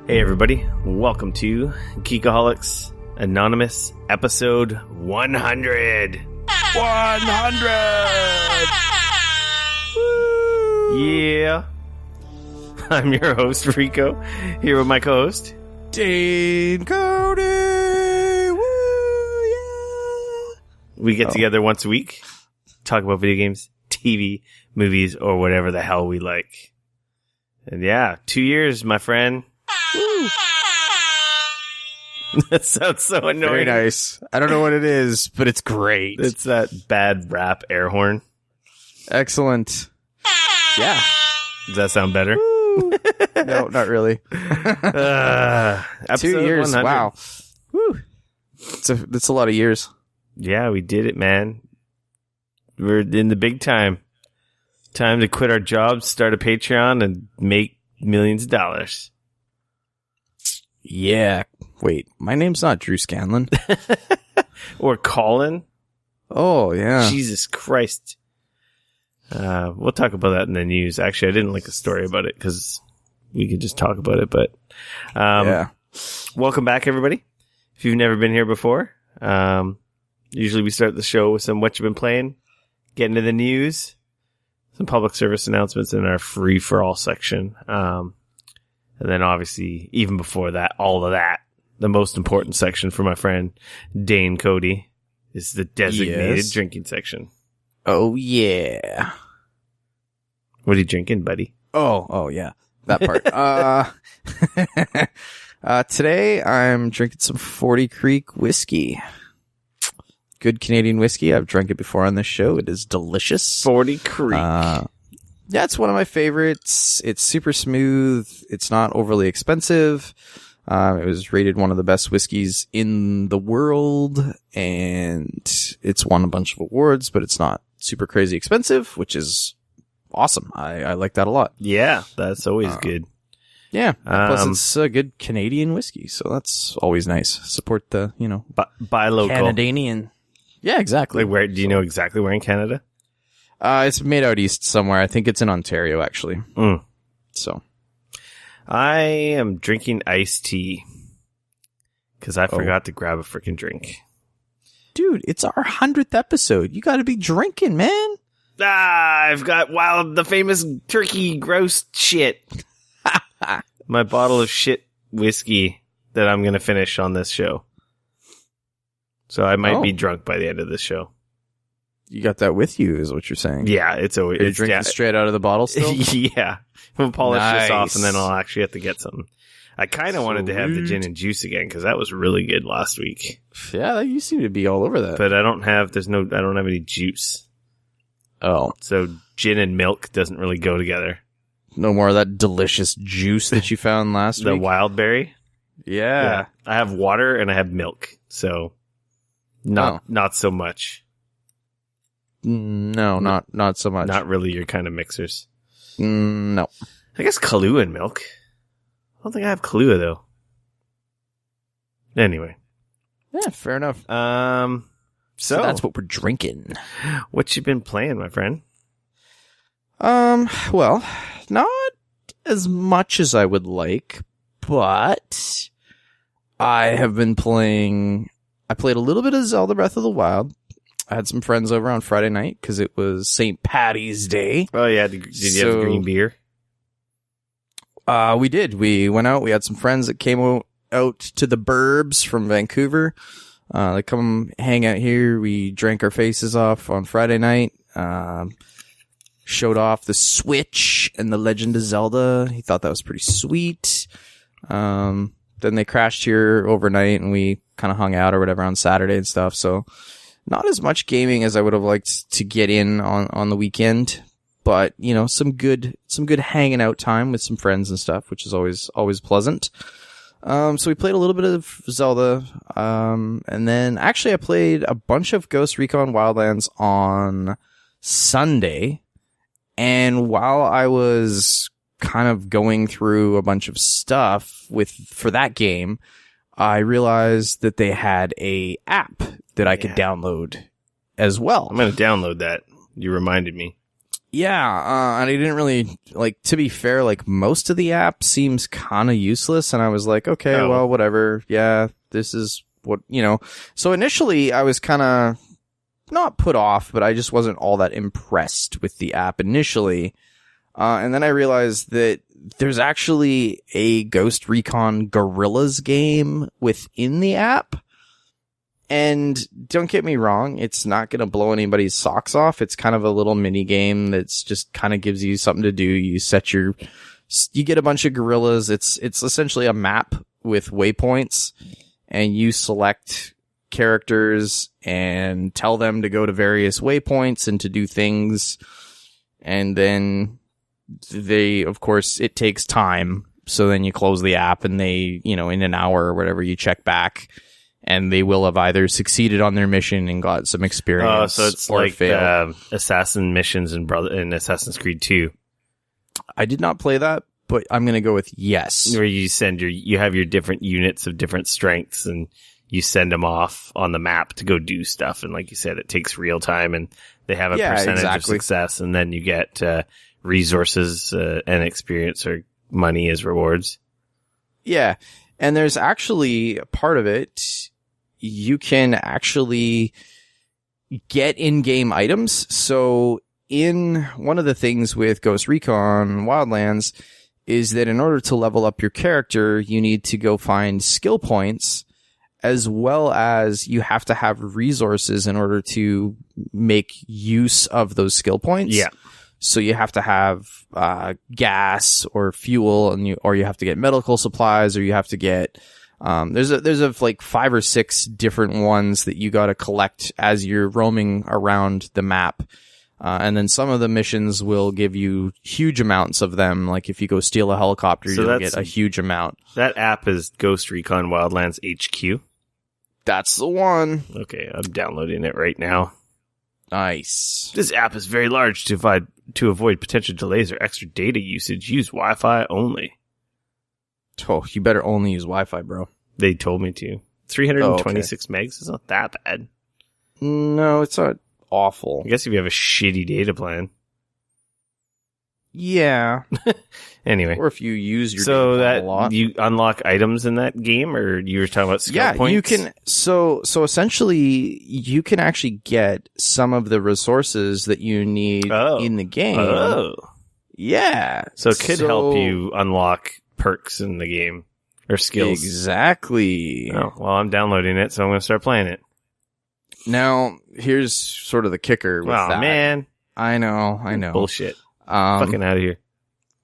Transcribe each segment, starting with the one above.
Hey everybody, welcome to Geekoholics Anonymous episode 100. 100! Yeah. I'm your host, Rico, here with my co-host, Dean Cody. Woo, yeah. We get together once a week, talk about video games, TV, movies, or whatever the hell we like. And yeah, 2 years, my friend. Woo. That sounds so annoying. Very nice. I don't know what it is, but it's great. It's that bad rap air horn. Excellent. Yeah. Does that sound better? No, not really. 2 years. 100. Wow. Woo. That's a lot of years. Yeah, we did it, man. We're in the big time. Time to quit our jobs, start a Patreon, and make millions of dollars. Yeah. Wait, my name's not Drew Scanlon. Or Colin. Oh, yeah. Jesus Christ. We'll talk about that in the news. Actually, I didn't like the story about it because we could just talk about it. But yeah. Welcome back, everybody. If you've never been here before, usually we start the show with some what you've been playing, get into the news, some public service announcements in our free for all section. And then obviously, even before that, all of that, the most important section for my friend Dane Cody is the designated drinking section. Oh, yeah. What are you drinking, buddy? Oh, yeah. That part. Today, I'm drinking some 40 Creek whiskey. Good Canadian whiskey. I've drank it before on this show. It is delicious. 40 Creek. Yeah, it's one of my favorites. It's super smooth. It's not overly expensive. It was rated one of the best whiskeys in the world, and it's won a bunch of awards, but it's not super crazy expensive, which is awesome. I like that a lot. Yeah, that's always good. Yeah. Plus, it's a good Canadian whiskey, so that's always nice. Support the, buy local. Canadian. Yeah, exactly. Like where? Do you know exactly where in Canada? It's made out east somewhere. I think it's in Ontario, actually. So, I am drinking iced tea because I forgot to grab a freaking drink. Dude, it's our 100th episode. You got to be drinking, man. I've got the famous turkey gross shit. My bottle of shit whiskey that I'm going to finish on this show. So I might be drunk by the end of this show. You got that with you, is what you're saying. Yeah, it's always... You're drinking straight out of the bottle still? Yeah. We'll polish this off, and then I'll actually have to get something. I kind of wanted to have the gin and juice again, because that was really good last week. Yeah, you seem to be all over that. But I don't have any juice. Oh. So gin and milk doesn't really go together. No more of that delicious juice that you found last the week? The wild berry? Yeah. I have water and I have milk, so not so much. No, not so much. Not really your kind of mixers. No. I guess Kahlua and milk. I don't think I have Kahlua, though. Anyway. Yeah, fair enough. So that's what we're drinking. What you been playing, my friend? Well, not as much as I would like, but I have been playing... I played a little bit of Zelda Breath of the Wild. I had some friends over on Friday night because it was St. Patty's Day. Oh, yeah. Did you have green beer? We did. We went out. We had some friends that came out to the burbs from Vancouver. They come hang out here. We drank our faces off on Friday night. Showed off the Switch and the Legend of Zelda. He thought that was pretty sweet. Then they crashed here overnight and we kind of hung out or whatever on Saturday and stuff. So not as much gaming as I would have liked to get in on the weekend, but some good hanging out time with some friends and stuff, which is always pleasant. So we played a little bit of Zelda, and then actually I played a bunch of Ghost Recon Wildlands on Sunday. And while I was kind of going through a bunch of stuff for that game, I realized that they had a app that I could download as well. I'm going to download that. You reminded me. Yeah, and I didn't really, like, to be fair, like, most of the app seems kind of useless, and I was like, okay, well, whatever, yeah, this is what, So initially, I was kind of, not put off, but I just wasn't all that impressed with the app initially, and then I realized that there's actually a Ghost Recon Gorillas game within the app. And don't get me wrong, it's not going to blow anybody's socks off. It's kind of a little mini game that's just kind of gives you something to do. You get a bunch of gorillas. It's essentially a map with waypoints, and you select characters and tell them to go to various waypoints and to do things. And then of course, it takes time. So then you close the app and they, in an hour or whatever, you check back. And they will have either succeeded on their mission and got some experience. Oh, so it's or like failed. assassin missions in Assassin's Creed 2. I did not play that, but I'm going to go with yes. Where you have your different units of different strengths, and you send them off on the map to go do stuff. And like you said, it takes real time, and they have a percentage of success, and then you get resources and experience or money as rewards. Yeah. And there's actually a part of it, you can actually get in-game items. So in one of the things with Ghost Recon Wildlands is that in order to level up your character, you need to go find skill points, as well as you have to have resources in order to make use of those skill points. Yeah. So you have to have gas or fuel, or you have to get medical supplies, or you have to get there's like 5 or 6 different ones that you got to collect as you're roaming around the map. And then some of the missions will give you huge amounts of them. Like if you go steal a helicopter, you'll get a huge amount. That app is Ghost Recon Wildlands HQ. That's the one. Okay, I'm downloading it right now. Nice. This app is very large to avoid potential delays or extra data usage. Use Wi-Fi only. Oh, you better only use Wi-Fi, bro. They told me to. 326 megs is not that bad. No, it's not awful. I guess if you have a shitty data plan. Yeah. Anyway. Or if you use your data plan a lot. You unlock items in that game, or you were talking about skill points? Yeah, you can. So essentially, you can actually get some of the resources that you need in the game. Oh. Yeah. So it could help you unlock perks in the game, or skills. Exactly. Oh, well, I'm downloading it, so I'm going to start playing it. Now, here's sort of the kicker with that. Oh, man. I know. Bullshit. Fucking out of here.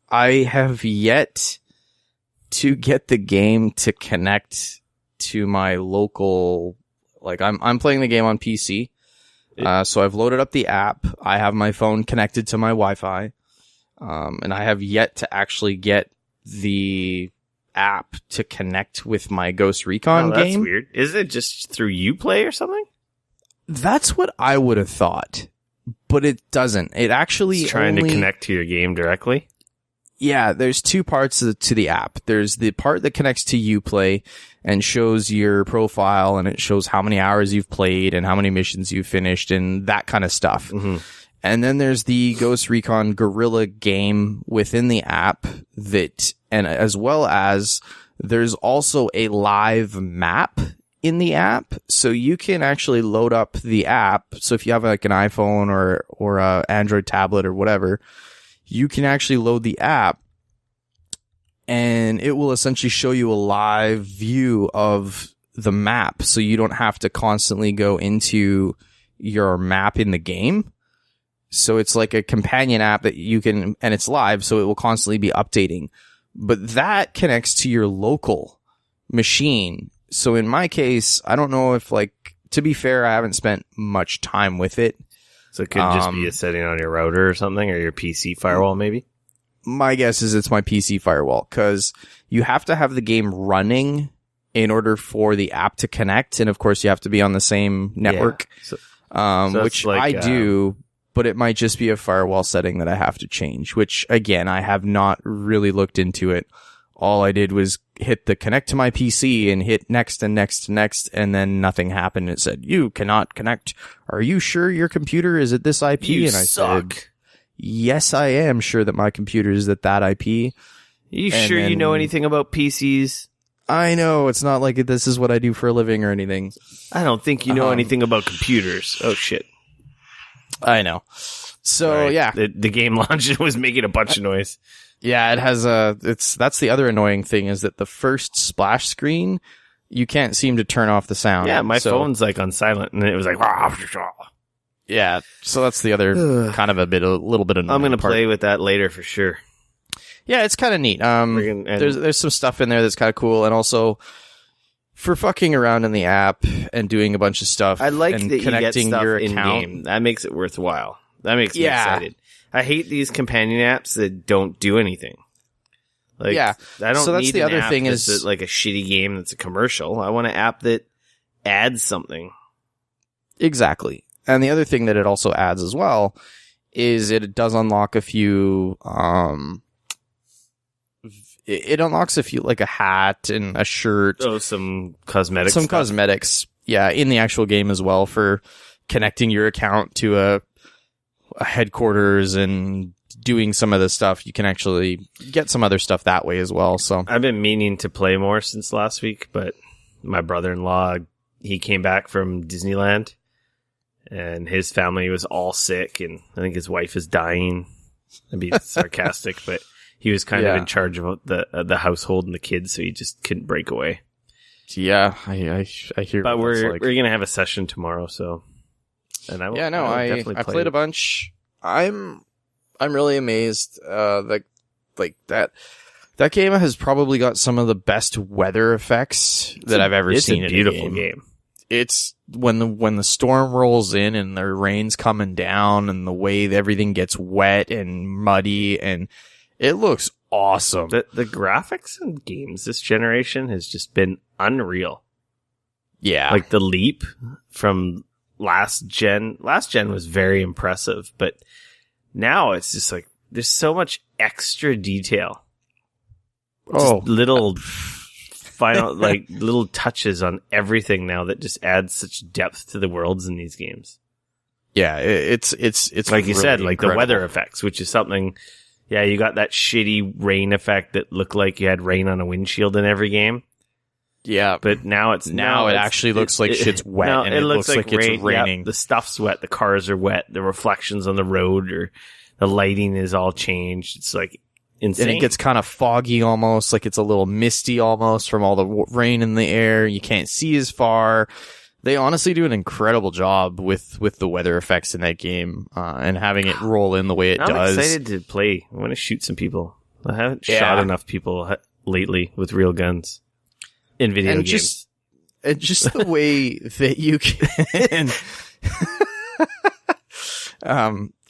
I have yet to get the game to connect to my local, like I'm playing the game on PC. So I've loaded up the app. I have my phone connected to my Wi-Fi. And I have yet to actually get the app to connect with my Ghost Recon game. That's weird. Is it just through Uplay or something? That's what I would have thought, but it doesn't. It actually it's trying to connect to your game directly. Yeah, there's 2 parts to the app. There's the part that connects to Uplay and shows your profile, and it shows how many hours you've played and how many missions you've finished and that kind of stuff. Mm-hmm. And then there's the Ghost Recon Gorilla game within the app and as well as there's also a live map in the app. So you can actually load up the app. So if you have like an iPhone or a Android tablet or whatever, you can actually load the app and it will essentially show you a live view of the map. So you don't have to constantly go into your map in the game. So it's like a companion app that you can, and it's live, so it will constantly be updating. But that connects to your local machine. So in my case, I don't know if, like, to be fair, I haven't spent much time with it. So it could just be a setting on your router or something, or your PC firewall, maybe? My guess is it's my PC firewall, because you have to have the game running in order for the app to connect. And of course, you have to be on the same network, so which like, I do. But it might just be a firewall setting that I have to change, which, again, I have not really looked into it. All I did was hit the connect to my PC and hit next and next and next, and then nothing happened. It said, you cannot connect. Are you sure your computer is at this IP? You and I suck. said, yes, I am sure that my computer is at that IP. You sure you know anything about PCs? I know, it's not like this is what I do for a living or anything. I don't think you know anything about computers. Oh, shit. I know. So, yeah. The game launch was making a bunch of noise. Yeah, it has that's the other annoying thing is that the first splash screen, you can't seem to turn off the sound. Yeah, my phone's like on silent and it was like, yeah. So that's the other kind of a little bit annoying. I'm going to play with that later for sure. Yeah, it's kind of neat. There's some stuff in there that's kind of cool, and also for fucking around in the app and doing a bunch of stuff. I like and that you get stuff your in account. game. That makes it worthwhile. That makes me excited. I hate these companion apps that don't do anything. Like, yeah, I don't. So that's need the an other app thing that's is like a shitty game that's a commercial. I want an app that adds something. Exactly. And the other thing that it also adds as well is it does unlock a few. It unlocks a few, like a hat and a shirt. Oh, some cosmetics. Some cosmetics, yeah, in the actual game as well for connecting your account to a headquarters and doing some of the stuff. You can actually get some other stuff that way as well. So I've been meaning to play more since last week, but my brother-in-law, he came back from Disneyland and his family was all sick and I think his wife is dying. I'd be sarcastic, but he was kind of in charge of the household and the kids, so he just couldn't break away. Yeah, I hear. But we're gonna have a session tomorrow, so. And I played a bunch. I'm really amazed. That game has probably got some of the best weather effects that I've ever seen. It's a beautiful game. It's when the storm rolls in and the rain's coming down and the way that everything gets wet and muddy and it looks awesome. The graphics in games this generation has just been unreal. Yeah. Like the leap from last gen was very impressive, but now it's just like there's so much extra detail. Just little final like little touches on everything now that just adds such depth to the worlds in these games. Yeah, it's like really you said, like incredible. the weather effects, which is something. Yeah, you got that shitty rain effect that looked like you had rain on a windshield in every game. Yeah, but now it actually looks like shit's wet, and it looks like it's raining. Yeah, the stuff's wet, the cars are wet, the reflections on the road or the lighting is all changed. It's like insane. And it gets kind of foggy almost, like it's a little misty almost from all the rain in the air. You can't see as far. They honestly do an incredible job with the weather effects in that game, and having it roll in the way it does. I'm excited to play. I want to shoot some people. I haven't shot enough people lately with real guns in video games. And just the way that you can,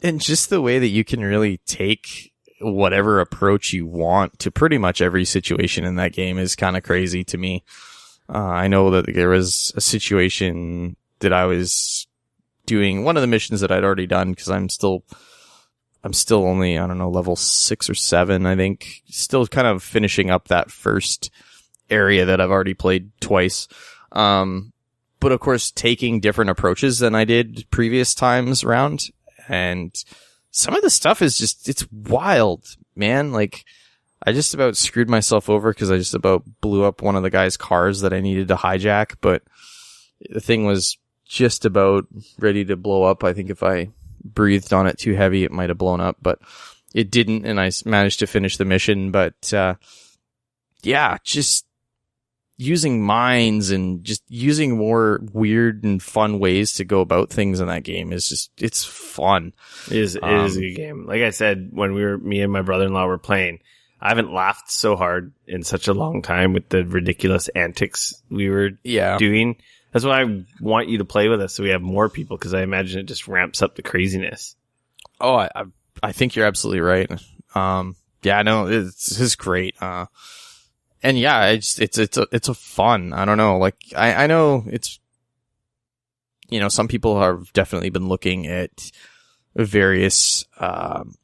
and just the way that you can really take whatever approach you want to pretty much every situation in that game is kind of crazy to me. I know that there was a situation that I was doing one of the missions that I'd already done because I'm still only, I don't know, level 6 or 7, I think. Still kind of finishing up that first area that I've already played twice. But of course, taking different approaches than I did previous times around. And some of the stuff is just, it's wild, man. Like, I just about screwed myself over because I just about blew up one of the guy's cars that I needed to hijack, but the thing was just about ready to blow up. I think if I breathed on it too heavy, it might have blown up, but it didn't, and I managed to finish the mission. But yeah, just using mines and just using more weird and fun ways to go about things in that game is just, it's fun. It is a good game. Like I said, when me and my brother-in-law were playing, I haven't laughed so hard in such a long time with the ridiculous antics we were doing. That's why I want you to play with us so we have more people, because I imagine it just ramps up the craziness. Oh, I think you're absolutely right. Yeah, no, it's great. And yeah, it's a fun. I don't know. Like I know it's, you know, some people have definitely been looking at various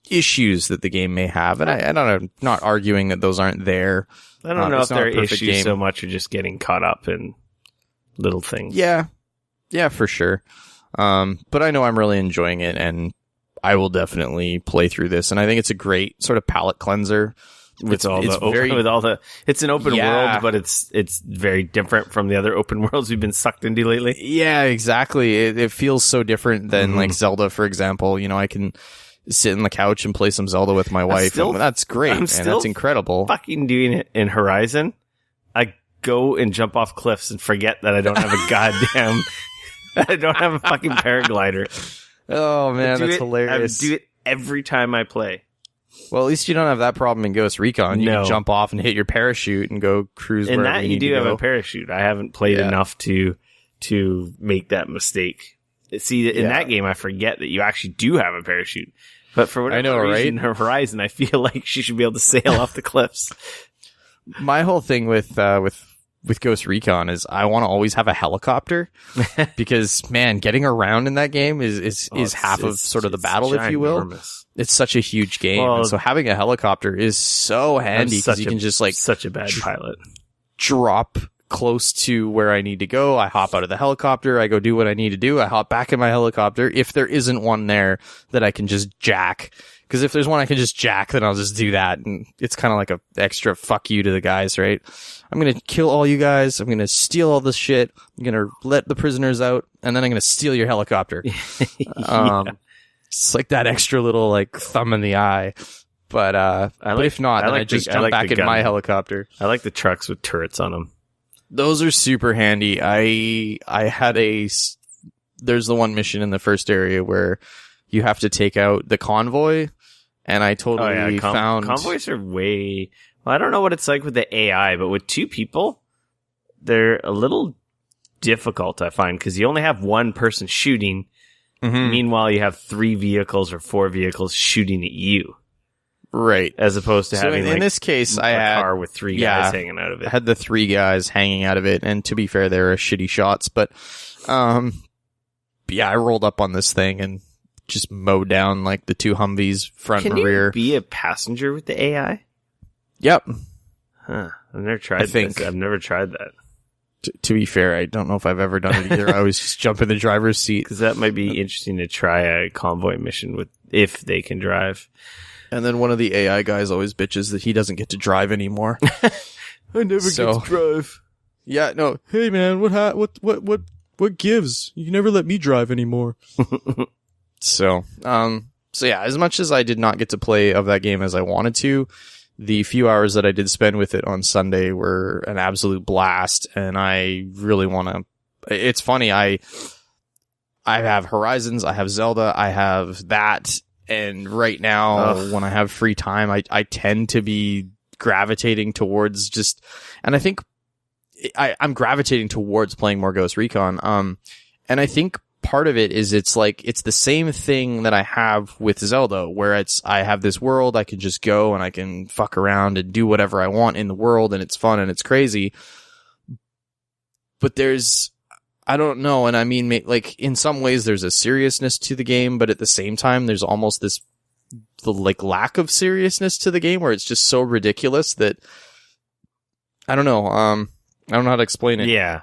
issues that the game may have, and I'm not arguing that those aren't there. I don't know if they're issues so much or just getting caught up in little things. Yeah, for sure. But I know I'm really enjoying it, and I will definitely play through this, and I think it's a great sort of palate cleanser. It's an open world, but it's very different from the other open worlds we've been sucked into lately. Yeah, exactly. It feels so different than like Zelda, for example. You know, I can sit on the couch and play some Zelda with my wife, and that's great, and that's incredible. Fucking doing it in Horizon. I go and jump off cliffs and forget that I don't have a goddamn, I don't have a fucking paraglider. Oh man, that's hilarious. I do it every time I play. Well, at least you don't have that problem in Ghost Recon. You can jump off and hit your parachute and go cruise wherever you need to go. And that you do have a parachute. I haven't played enough to make that mistake. See, in that game, I forget that you actually do have a parachute. But for whatever reason, in Horizon, I feel like she should be able to sail off the cliffs. My whole thing with Ghost Recon is I want to always have a helicopter because, man, getting around in that game is half of sort of the battle, if you will. It's such a huge game. And so having a helicopter is so handy because you can just like such a bad pilot drop close to where I need to go. I hop out of the helicopter. I go do what I need to do. I hop back in my helicopter. If there isn't one there that I can just jack, because if there's one I can just jack, then I'll just do that. And it's kind of like a extra fuck you to the guys, right? I'm going to kill all you guys. I'm going to steal all this shit. I'm going to let the prisoners out, and then I'm going to steal your helicopter. It's like that extra little like thumb in the eye. But if not, then I just jump back in my helicopter. I like the trucks with turrets on them. Those are super handy. I had there's the one mission in the first area where you have to take out the convoy, and I totally found convoys are way. Well, I don't know what it's like with the AI, but with two people, they're a little difficult, I find, because you only have one person shooting. Mm-hmm. Meanwhile, you have 3 vehicles or 4 vehicles shooting at you. Right. As opposed to having, in this case, I had a car with 3 guys hanging out of it. I had the 3 guys hanging out of it, and to be fair, they were shitty shots, but I rolled up on this thing and just mowed down like the 2 Humvees front and rear. Can you be a passenger with the AI? Yep. Huh. I've never tried this. I've never tried that. To be fair, I don't know if I've ever done it either. I always just jump in the driver's seat. Because that might be interesting to try a convoy mission if they can drive. And then one of the AI guys always bitches that he doesn't get to drive anymore. I never get to drive. Yeah, no. Hey man, what gives? You never let me drive anymore. So yeah, as much as I did not get to play of that game as I wanted to, the few hours that I did spend with it on Sunday were an absolute blast, and I really want to. It's funny, I have Horizons, I have Zelda, I have that, and right now when I have free time, I tend to be gravitating towards and I think I'm gravitating towards playing more Ghost Recon. And I think part of it is it's the same thing that I have with Zelda, where I have this world, I can just go and I can fuck around and do whatever I want in the world, and it's fun and it's crazy. But I don't know, and I mean, like, in some ways there's a seriousness to the game, but at the same time there's almost the lack of seriousness to the game where it's just so ridiculous that I don't know. I don't know how to explain it. Yeah.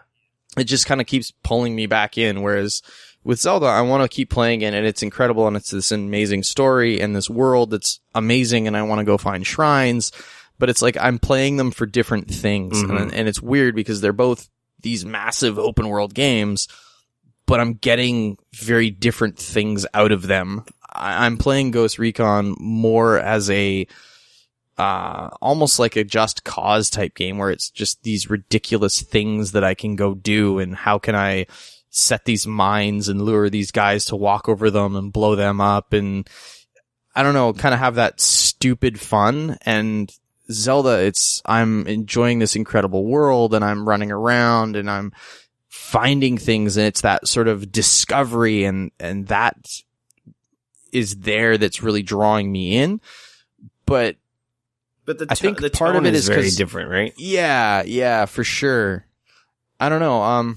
It just kind of keeps pulling me back in, whereas with Zelda, I want to keep playing it, and it's incredible, and it's this amazing story and this world that's amazing, and I want to go find shrines, but it's like I'm playing them for different things, and it's weird because they're both these massive open world games, but I'm getting very different things out of them. I'm playing Ghost Recon more as a almost like a Just Cause type game where it's just these ridiculous things that I can go do, and how can I set these mines and lure these guys to walk over them and blow them up, and I don't know, kind of have that stupid fun. And Zelda, I'm enjoying this incredible world, and I'm running around and I'm finding things, and it's that sort of discovery and that is there that's really drawing me in. But I think the part of it is very different, right? Yeah, for sure. I don't know.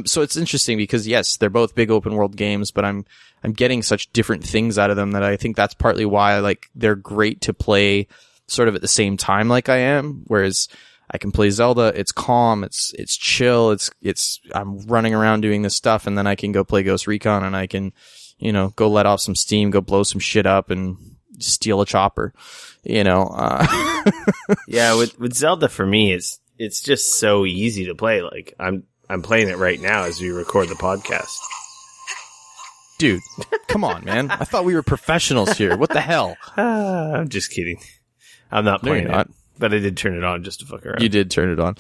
So it's interesting because yes, they're both big open world games, but I'm getting such different things out of them that I think that's partly why they're great to play sort of at the same time like I am. Whereas I can play Zelda, it's calm, it's chill, I'm running around doing this stuff, and then I can go play Ghost Recon and I can, go let off some steam, go blow some shit up, and steal a chopper. Yeah, with Zelda for me, it's just so easy to play. Like I'm playing it right now as we record the podcast. Dude, come on, man! I thought we were professionals here. What the hell? I'm just kidding. I'm not playing you're not. it, but I did turn it on just to fuck around. You did turn it on.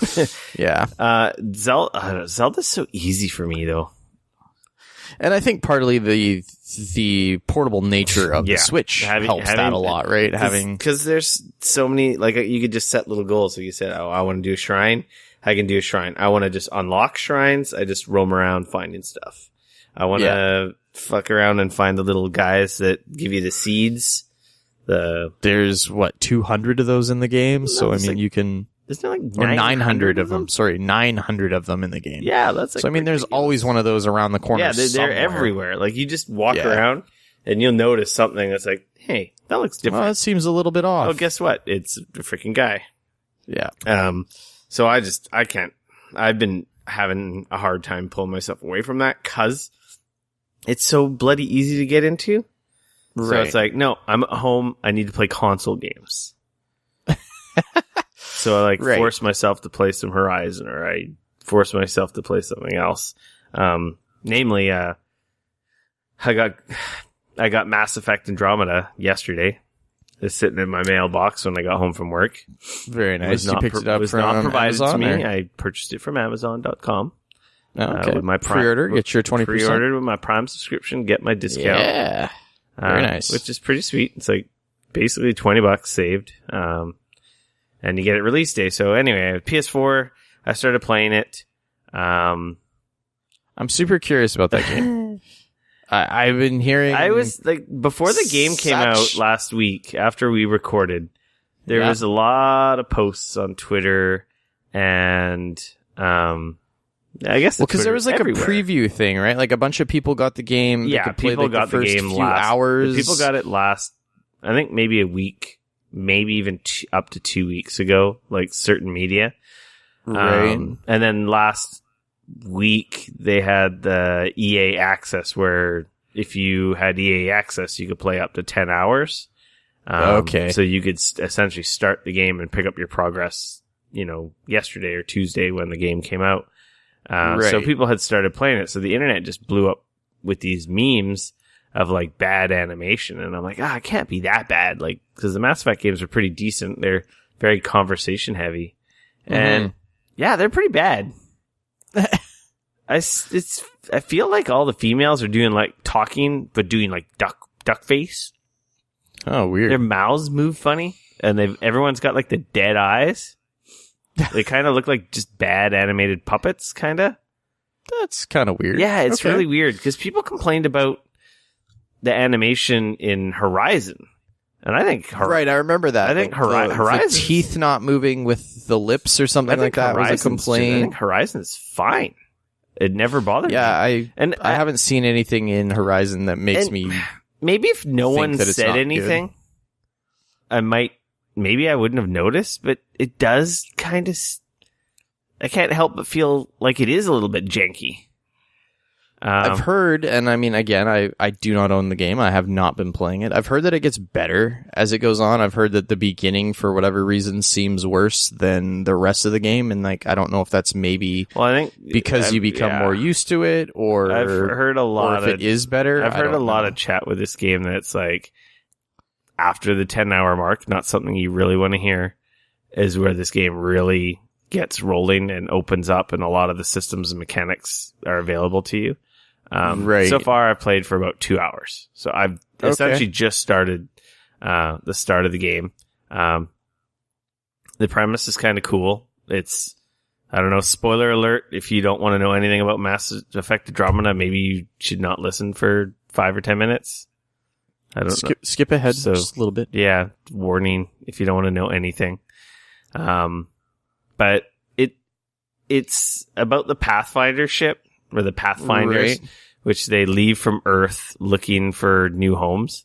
Yeah. Zelda's so easy for me though. And I think partly the portable nature of the Switch helps that a lot, right? Because there's so many, like, you could just set little goals. So you said, I want to do a shrine. I can do a shrine. I want to just unlock shrines. I just roam around finding stuff. I want to fuck around and find the little guys that give you the seeds. There's 200 of those in the game. So I mean, you can. Isn't there like 900 of them? Sorry, 900 of them in the game. Yeah, that's like. So I mean, there's always one of those around the corner. Yeah, they're everywhere. Like you just walk around and you'll notice something that's like, hey, that looks different. Well, that seems a little bit off. Oh, guess what? It's a freaking guy. Yeah. So I can't. I've been having a hard time pulling myself away from that because it's so bloody easy to get into. Right. So it's like, no, I'm at home. I need to play console games. So I force myself to play some Horizon, or I force myself to play something else. Namely, I got Mass Effect Andromeda yesterday. It's sitting in my mailbox when I got home from work. Very nice. You picked it up was from not provided Amazon, to me. or? I purchased it from amazon.com. Oh, okay. With my pre-order, get your 20%. Pre-ordered with my Prime subscription, get my discount. Yeah. Very nice. Which is pretty sweet. It's like basically $20 saved. And you get it release day. So anyway, PS4, I started playing it. I'm super curious about that game. I've been hearing. I was like, before the game came out last week, after we recorded, there was a lot of posts on Twitter and, I guess because there was everywhere. A preview thing, right? Like a bunch of people got the game. Yeah, could play, people got the game few last hours. People got it last, I think maybe a week. Maybe even up to 2 weeks ago, like certain media. Right. And then last week, they had the EA Access, where if you had EA Access, you could play up to 10 hours. Okay. So you could essentially start the game and pick up your progress, yesterday or Tuesday when the game came out. Right. So people had started playing it. So the internet just blew up with these memes of like bad animation, and I'm like, it can't be that bad, like, because the Mass Effect games are pretty decent. They're very conversation heavy, and they're pretty bad. I feel like all the females are doing like talking, but doing like duck face. Oh, weird. Their mouths move funny, and everyone's got like the dead eyes. They kind of look like just bad animated puppets, kind of. That's kind of weird. Yeah, it's really weird because people complained about the animation in Horizon, and I think right. I remember that. I think Horizon, the teeth not moving with the lips or something like that was a complaint. I think Horizon is fine. It never bothered me. Yeah, I haven't seen anything in Horizon that makes me. Maybe if no one said anything, good. Maybe I wouldn't have noticed, but it does kind of. I can't help but feel like it is a little bit janky. I've heard, and I mean, again, I do not own the game. I have not been playing it. I've heard that it gets better as it goes on. I've heard that the beginning, for whatever reason, seems worse than the rest of the game. And like, I don't know if that's maybe I think because you become more used to it, or I've heard a lot or if it is better. I've heard a lot of chat with this game that's like, after the 10-hour mark, not something you really want to hear, is where this game really gets rolling and opens up, and a lot of the systems and mechanics are available to you. Right. So far, I've played for about 2 hours. So I've essentially just started the start of the game. The premise is kind of cool. It's, I don't know, spoiler alert. If you don't want to know anything about Mass Effect Andromeda, maybe you should not listen for 5 or 10 minits. I don't know. Skip ahead just a little bit. Yeah, warning if you don't want to know anything. But it's about the Pathfinder ship, or the Pathfinders, which they leave from Earth looking for new homes,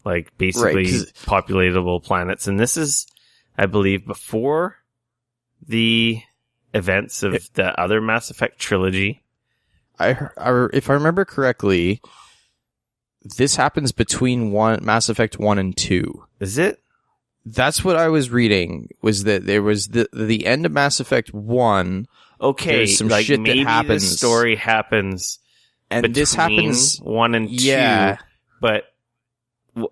like basically populatable planets. And this is, I believe, before the events of the other Mass Effect trilogy. If I remember correctly, this happens between Mass Effect 1 and 2. Is it? That's what I was reading, was that there was the end of Mass Effect 1. Okay, there's some like shit maybe that happens. the story happens And this happens 1 and 2, yeah, but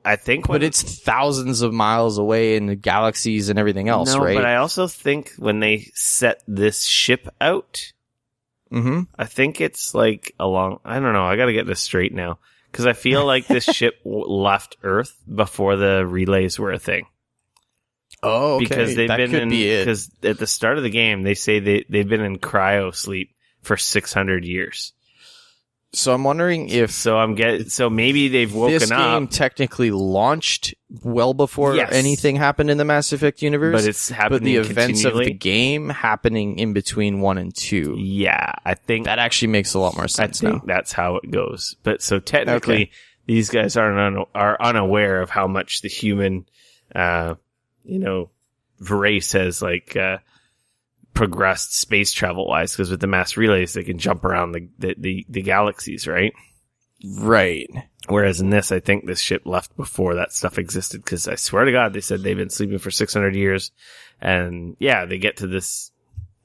I think but it's thousands of miles away in the galaxies and everything else, right? But I also think when they set this ship out, I think it's like along. I don't know. I got to get this straight now because I feel like this ship left Earth before the relays were a thing. Oh, okay. Because they've that been could in. be it. Because at the start of the game, they say they've been in cryo sleep for 600 years. So I'm wondering if so maybe they've woken this game up. Technically launched well before anything happened in the Mass Effect universe, But it's happening but the events of the continually. game happening in between 1 and 2. Yeah, I think That actually makes a lot more I sense think now. that's how it goes. But so technically, these guys are unaware of how much the human, race has progressed space travel wise. Because with the mass relays, they can jump around the galaxies, right? Right. Whereas in this, I think this ship left before that stuff existed. Because I swear to God, they said they've been sleeping for 600 years, and yeah, they get to this.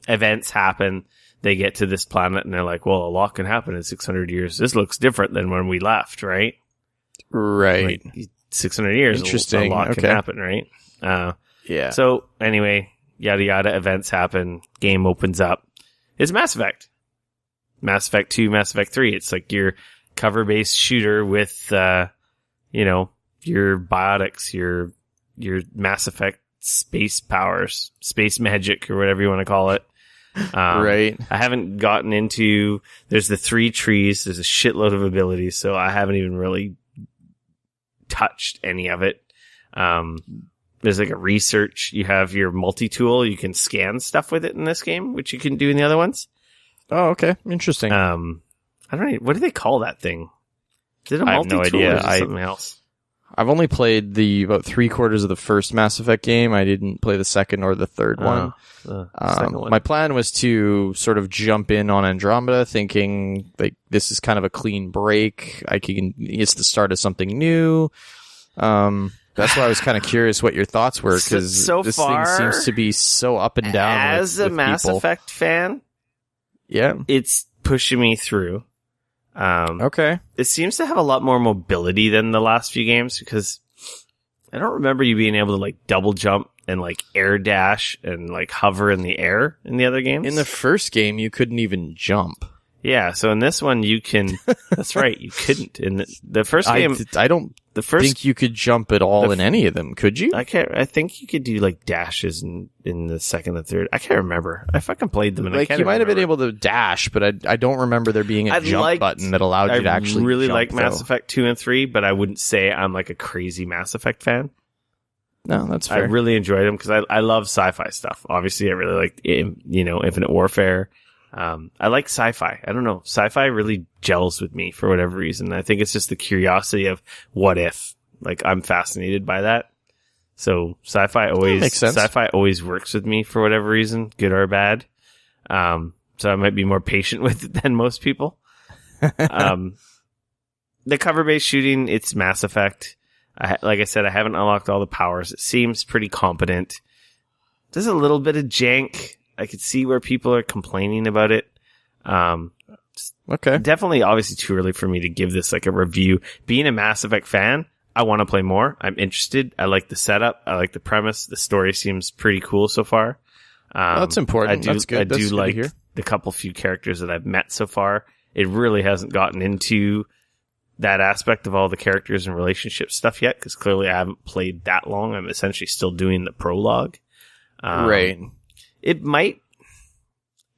Events happen. They get to this planet and they're like, well, a lot can happen in 600 years. This looks different than when we left, right? Right. Like 600 years, Interesting. a lot can happen, right? Yeah. So anyway, yada yada, events happen, game opens up. It's Mass Effect. Mass Effect 2, Mass Effect 3. It's like your cover-based shooter with, your biotics, your Mass Effect space powers, space magic, or whatever you want to call it. Right. I haven't gotten into, there's the 3 trees, there's a shitload of abilities, so I haven't even really touched any of it. There's like a research, you have your multi-tool, you can scan stuff with it in this game, which you can do in the other ones. Oh, okay. Interesting. I don't know, what do they call that thing? Is it a I have no multi-tool idea. or is it something else? I've only played about 3/4 of the first Mass Effect game. I didn't play the second or the third one. Second one. My plan was to sort of jump in on Andromeda, thinking like this is kind of a clean break. It's the start of something new. That's why I was kind of curious what your thoughts were, because so this far, thing seems to be so up and down. As a Mass Effect fan, yeah, it's pushing me through. Okay. It seems to have a lot more mobility than the last few games, because I don't remember you being able to like double jump and like air dash and like hover in the air in the other games. In the first game, you couldn't even jump. Yeah, so in this one you can. That's right, you couldn't. In the first game, I don't think you could jump at all in any of them. Could you? I think you could do like dashes in the second and third. I can't remember. I fucking played them, and I can't. You might have been able to dash, but I don't remember there being a jump button that allowed you to actually. I really jump, like Mass Effect 2 and 3, but I wouldn't say I'm like a crazy Mass Effect fan. No, that's fair. I really enjoyed them because I love sci-fi stuff. Obviously, I really like Infinite Warfare. I like sci-fi. I don't know. Sci-fi really gels with me for whatever reason. I think it's just the curiosity of what if. Like, I'm fascinated by that. So sci-fi always works with me for whatever reason, good or bad. So I might be more patient with it than most people. The cover-based shooting, it's Mass Effect. Like I said, I haven't unlocked all the powers. It seems pretty competent. There's a little bit of jank. I could see where people are complaining about it. Okay. Definitely, obviously, too early for me to give this like a review. Being a Mass Effect fan, I want to play more. I'm interested. I like the setup. I like the premise. The story seems pretty cool so far. That's important. That's good. I do like the few characters that I've met so far. It really hasn't gotten into that aspect of all the characters and relationship stuff yet, because clearly I haven't played that long. I'm essentially still doing the prologue. Right. It might,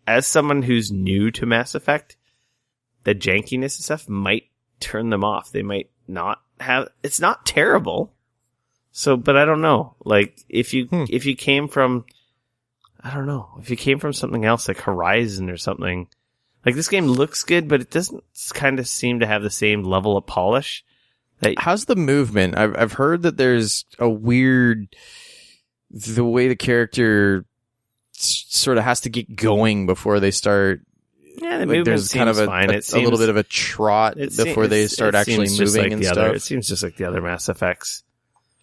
as someone who's new to Mass Effect, the jankiness and stuff might turn them off. They might not have, it's not terrible. So, but I don't know. Like, if you came from, I don't know, if you came from something else like Horizon or something, like this game looks good, but it doesn't kind of seem to have the same level of polish. How's the movement? I've heard that there's a weird, the way the character sort of has to get going before they start Yeah, the Like movement there's kind of seems fine. a little bit of a trot before they start actually moving and stuff. It seems just like the other Mass Effects.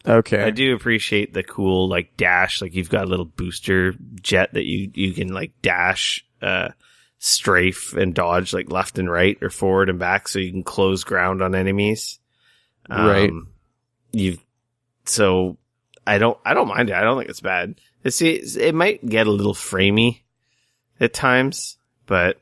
Okay. I do appreciate the cool like dash. Like you've got a little booster jet that you can like dash, strafe and dodge like left and right or forward and back, so you can close ground on enemies. Right. So I don't mind it. I don't think it's bad. It might get a little framey at times, but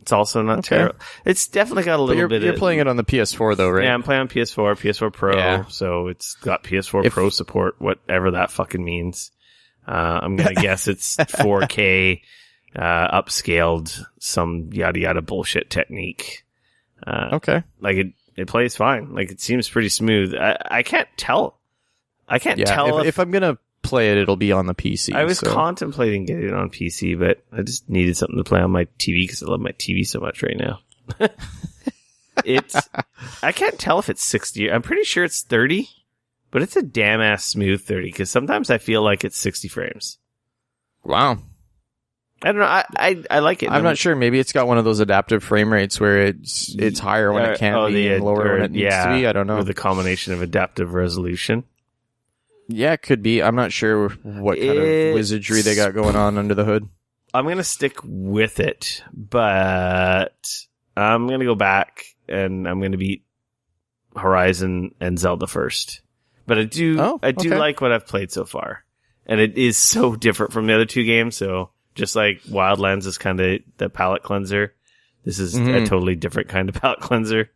it's also not terrible. It's definitely got a little bit. You're playing it on the PS4 though, right? Yeah, I'm playing on PS4, PS4 Pro. Yeah. So it's got PS4 Pro support, whatever that fucking means. I'm gonna guess it's 4K, upscaled, some yada yada bullshit technique. Okay. Like it plays fine. Like it seems pretty smooth. I can't tell. I can't tell if I'm gonna play it, it'll be on the PC. I was contemplating getting it on PC, but I just needed something to play on my TV because I love my TV so much right now. I can't tell if it's 60. I'm pretty sure it's 30, but it's a damn ass smooth 30 because sometimes I feel like it's 60 frames. Wow. I don't know. I like it. I'm not sure. Maybe it's got one of those adaptive frame rates where it's higher when it can be and lower when it needs to be. I don't know. Or the combination of adaptive resolution. Yeah, it could be. I'm not sure what kind of wizardry they got going on under the hood. I'm going to stick with it, but I'm going to go back and I'm going to beat Horizon and Zelda first. But I do like what I've played so far. And it is so different from the other two games. So just like Wildlands is kind of the palate cleanser, this is a totally different kind of palate cleanser.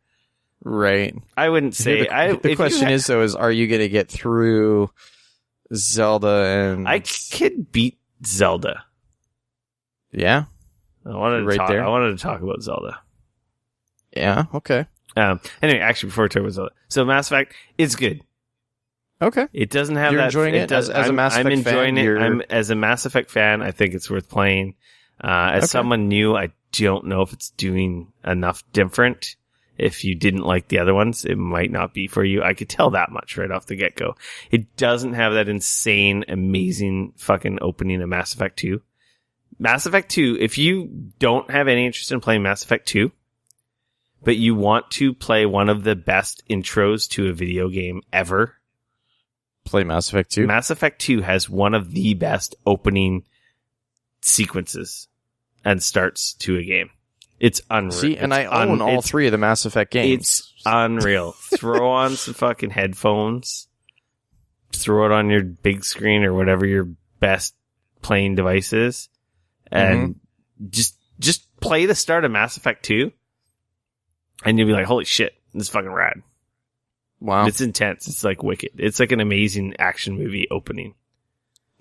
Right. I wouldn't say... The question is, are you going to get through Zelda and... I could beat Zelda. Yeah? I wanted to talk about Zelda. Yeah, okay. Anyway, actually, before we talk about Zelda. So Mass Effect, it's good. Okay. It doesn't have You're that... enjoying it as a Mass Effect fan? I'm enjoying it. As a Mass Effect fan, I think it's worth playing. As someone new, I don't know if it's doing enough different. If you didn't like the other ones, it might not be for you. I could tell that much right off the get-go. It doesn't have that insane, amazing fucking opening of Mass Effect 2. Mass Effect 2, if you don't have any interest in playing Mass Effect 2, but you want to play one of the best intros to a video game ever, play Mass Effect 2. Mass Effect 2 has one of the best opening sequences and starts to a game. It's unreal. See, and I own all three of the Mass Effect games. It's unreal. Throw on some fucking headphones. Throw it on your big screen or whatever your best playing device is. And just play the start of Mass Effect 2. And you'll be like, holy shit, this is fucking rad. Wow. It's intense. It's like wicked. It's like an amazing action movie opening.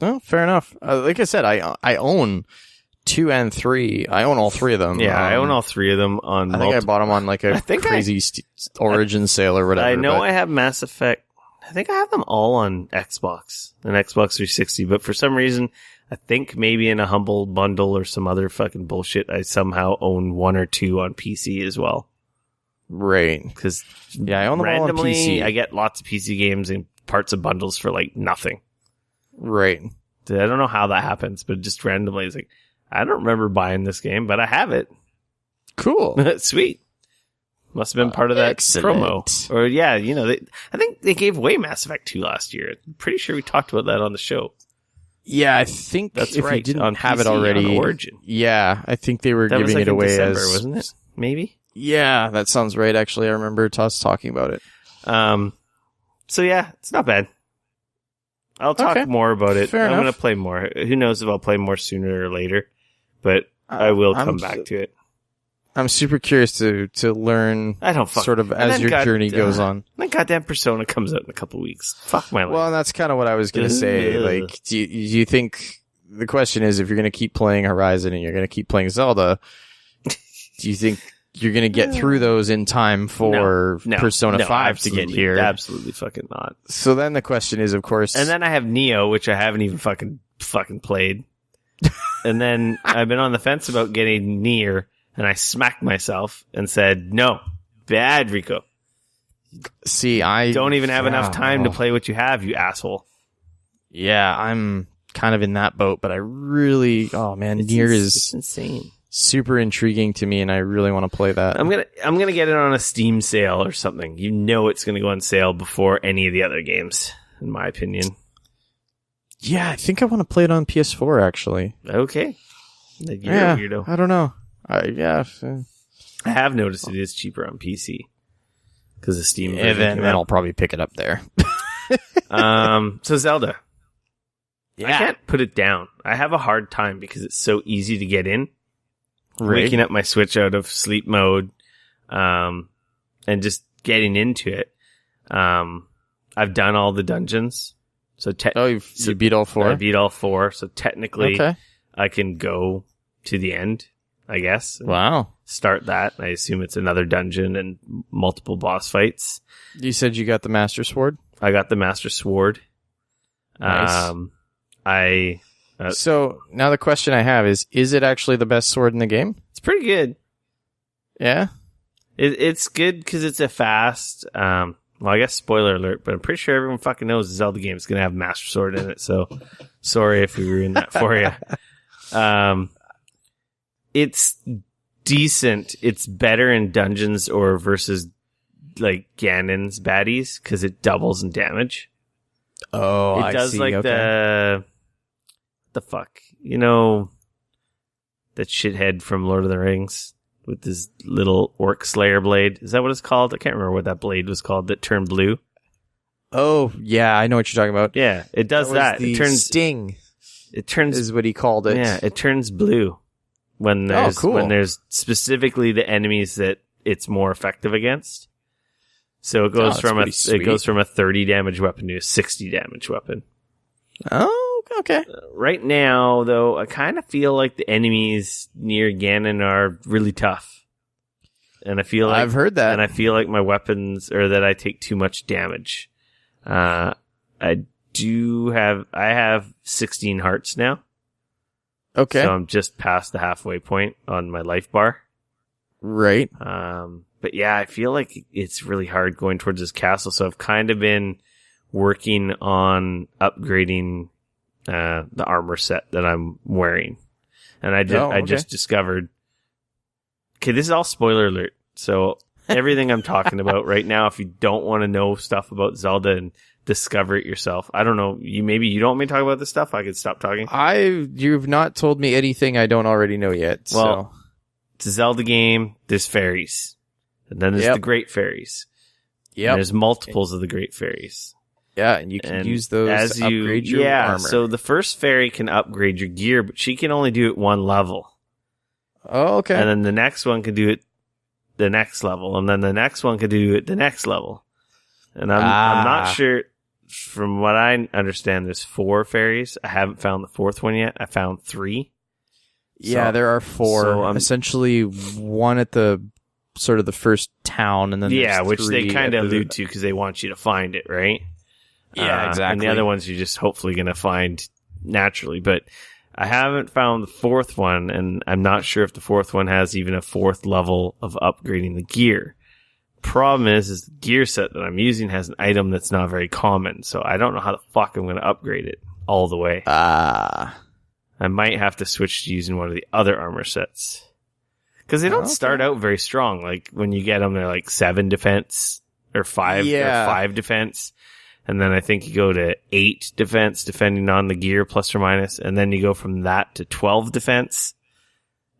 Oh, fair enough. Like I said, I own 2 and 3. I own all three of them. Yeah, I own all three of them on... I think I bought them on like a crazy origin sale or whatever. I know I have Mass Effect... I think I have them all on Xbox. An Xbox 360, but for some reason, I think maybe in a humble bundle or some other fucking bullshit, I somehow own 1 or 2 on PC as well. Right. Because I own them all on PC. I get lots of PC games and parts of bundles for like nothing. Right. I don't know how that happens, but just randomly it's like, I don't remember buying this game, but I have it. Cool. Sweet. Must have been part of that promo. Or yeah, you know, I think they gave away Mass Effect 2 last year. I'm pretty sure we talked about that on the show. Yeah, I think that's if right. you didn't on have PC, it already. On Origin. Yeah, I think they were that giving was like it away in December, as... wasn't it? Maybe? Yeah, that sounds right. Actually, I remember us talking about it. So yeah, it's not bad. I'll talk more about it. Fair I'm enough. going to play more. Who knows if I'll play more sooner or later, but I will come back to it. I'm super curious to learn sort of as your journey goes on. That goddamn Persona comes out in a couple weeks. Fuck my life. Well, that's kind of what I was going to say. Like, do you think, the question is, if you're going to keep playing Horizon and you're going to keep playing Zelda, do you think you're going to get through those in time for Persona 5 to get here? Absolutely fucking not. So then the question is, of course... And then I have Neo, which I haven't even fucking played. And then I've been on the fence about getting Nier, and I smacked myself and said, no, bad, Rico. See, I... don't even have enough time to play what you have, you asshole. Yeah, I'm kind of in that boat, but I really... Oh, man, Nier is... It's insane. super intriguing to me, and I really want to play that. I'm gonna get it on a Steam sale or something. You know, it's gonna go on sale before any of the other games, in my opinion. Yeah, I think I want to play it on PS4 actually. Okay. You're yeah, a weirdo. I don't know. I have noticed it is cheaper on PC because of Steam. And then I'll probably pick it up there. So Zelda. Yeah. I can't put it down. I have a hard time because it's so easy to get in. Right. Waking up my Switch out of sleep mode, and just getting into it. I've done all the dungeons. So you beat all 4? I beat all 4. So technically, okay. I can go to the end, I guess. Wow. Start that. I assume it's another dungeon and multiple boss fights. You said you got the Master Sword? I got the Master Sword. Nice. So now the question I have is it actually the best sword in the game? it's pretty good. Yeah? It's good because it's a fast, well, I guess spoiler alert, but I'm pretty sure everyone fucking knows the Zelda game is going to have Master Sword in it, so sorry if we ruined that for you. It's decent. It's better in dungeons or versus like Ganon's baddies because it doubles in damage. Oh, it I does see. like okay. the fuck, you know, that shithead from Lord of the Rings with his little orc slayer blade. Is that what it's called? I can't remember what that blade was called that turned blue. Oh, yeah, I know what you're talking about. Yeah, it does that. It turns sting. It turns is what he called it. Yeah, it turns blue when there's cool. when there's specifically the enemies that it's more effective against. So it goes from a 30 damage weapon to a 60 damage weapon. Oh, okay. Right now, though, I kind of feel like the enemies near Ganon are really tough. And I feel like I've heard that. And I feel like my weapons, or that I take too much damage. I have 16 hearts now. Okay. So I'm just past the halfway point on my life bar. Right. But yeah, I feel like it's really hard going towards this castle. So I've kind of been working on upgrading the armor set that I'm wearing. And I just discovered. Okay, this is all spoiler alert. So everything I'm talking about right now, if you don't want to know stuff about Zelda and discover it yourself, I don't know. Maybe you don't want me to talk about this stuff. I could stop talking. You've not told me anything I don't already know yet. Well, it's a Zelda game. There's fairies. And then there's the Great Fairies. Yeah. There's multiples of the Great Fairies. Yeah, and you can use those to upgrade your armor. So the first fairy can upgrade your gear, but she can only do it one level. Oh, okay. And then the next one can do it the next level, and then the next one can do it the next level. And I'm not sure. From what I understand, there's 4 fairies. I haven't found the 4th one yet. I found 3. Yeah, there are 4. So essentially, one at the sort of the first town, and then which they kind of allude to because they want you to find it, right? Yeah, exactly. And the other ones you're just hopefully going to find naturally. But I haven't found the 4th one, and I'm not sure if the 4th one has even a 4th level of upgrading the gear. Problem is the gear set that I'm using has an item that's not very common, so I don't know how the fuck I'm going to upgrade it all the way. I might have to switch to using one of the other armor sets. Because they don't start out very strong. Like, when you get them, they're like 7 defense, or 5 defense. And then I think you go to 8 defense, depending on the gear, plus or minus. And then you go from that to 12 defense.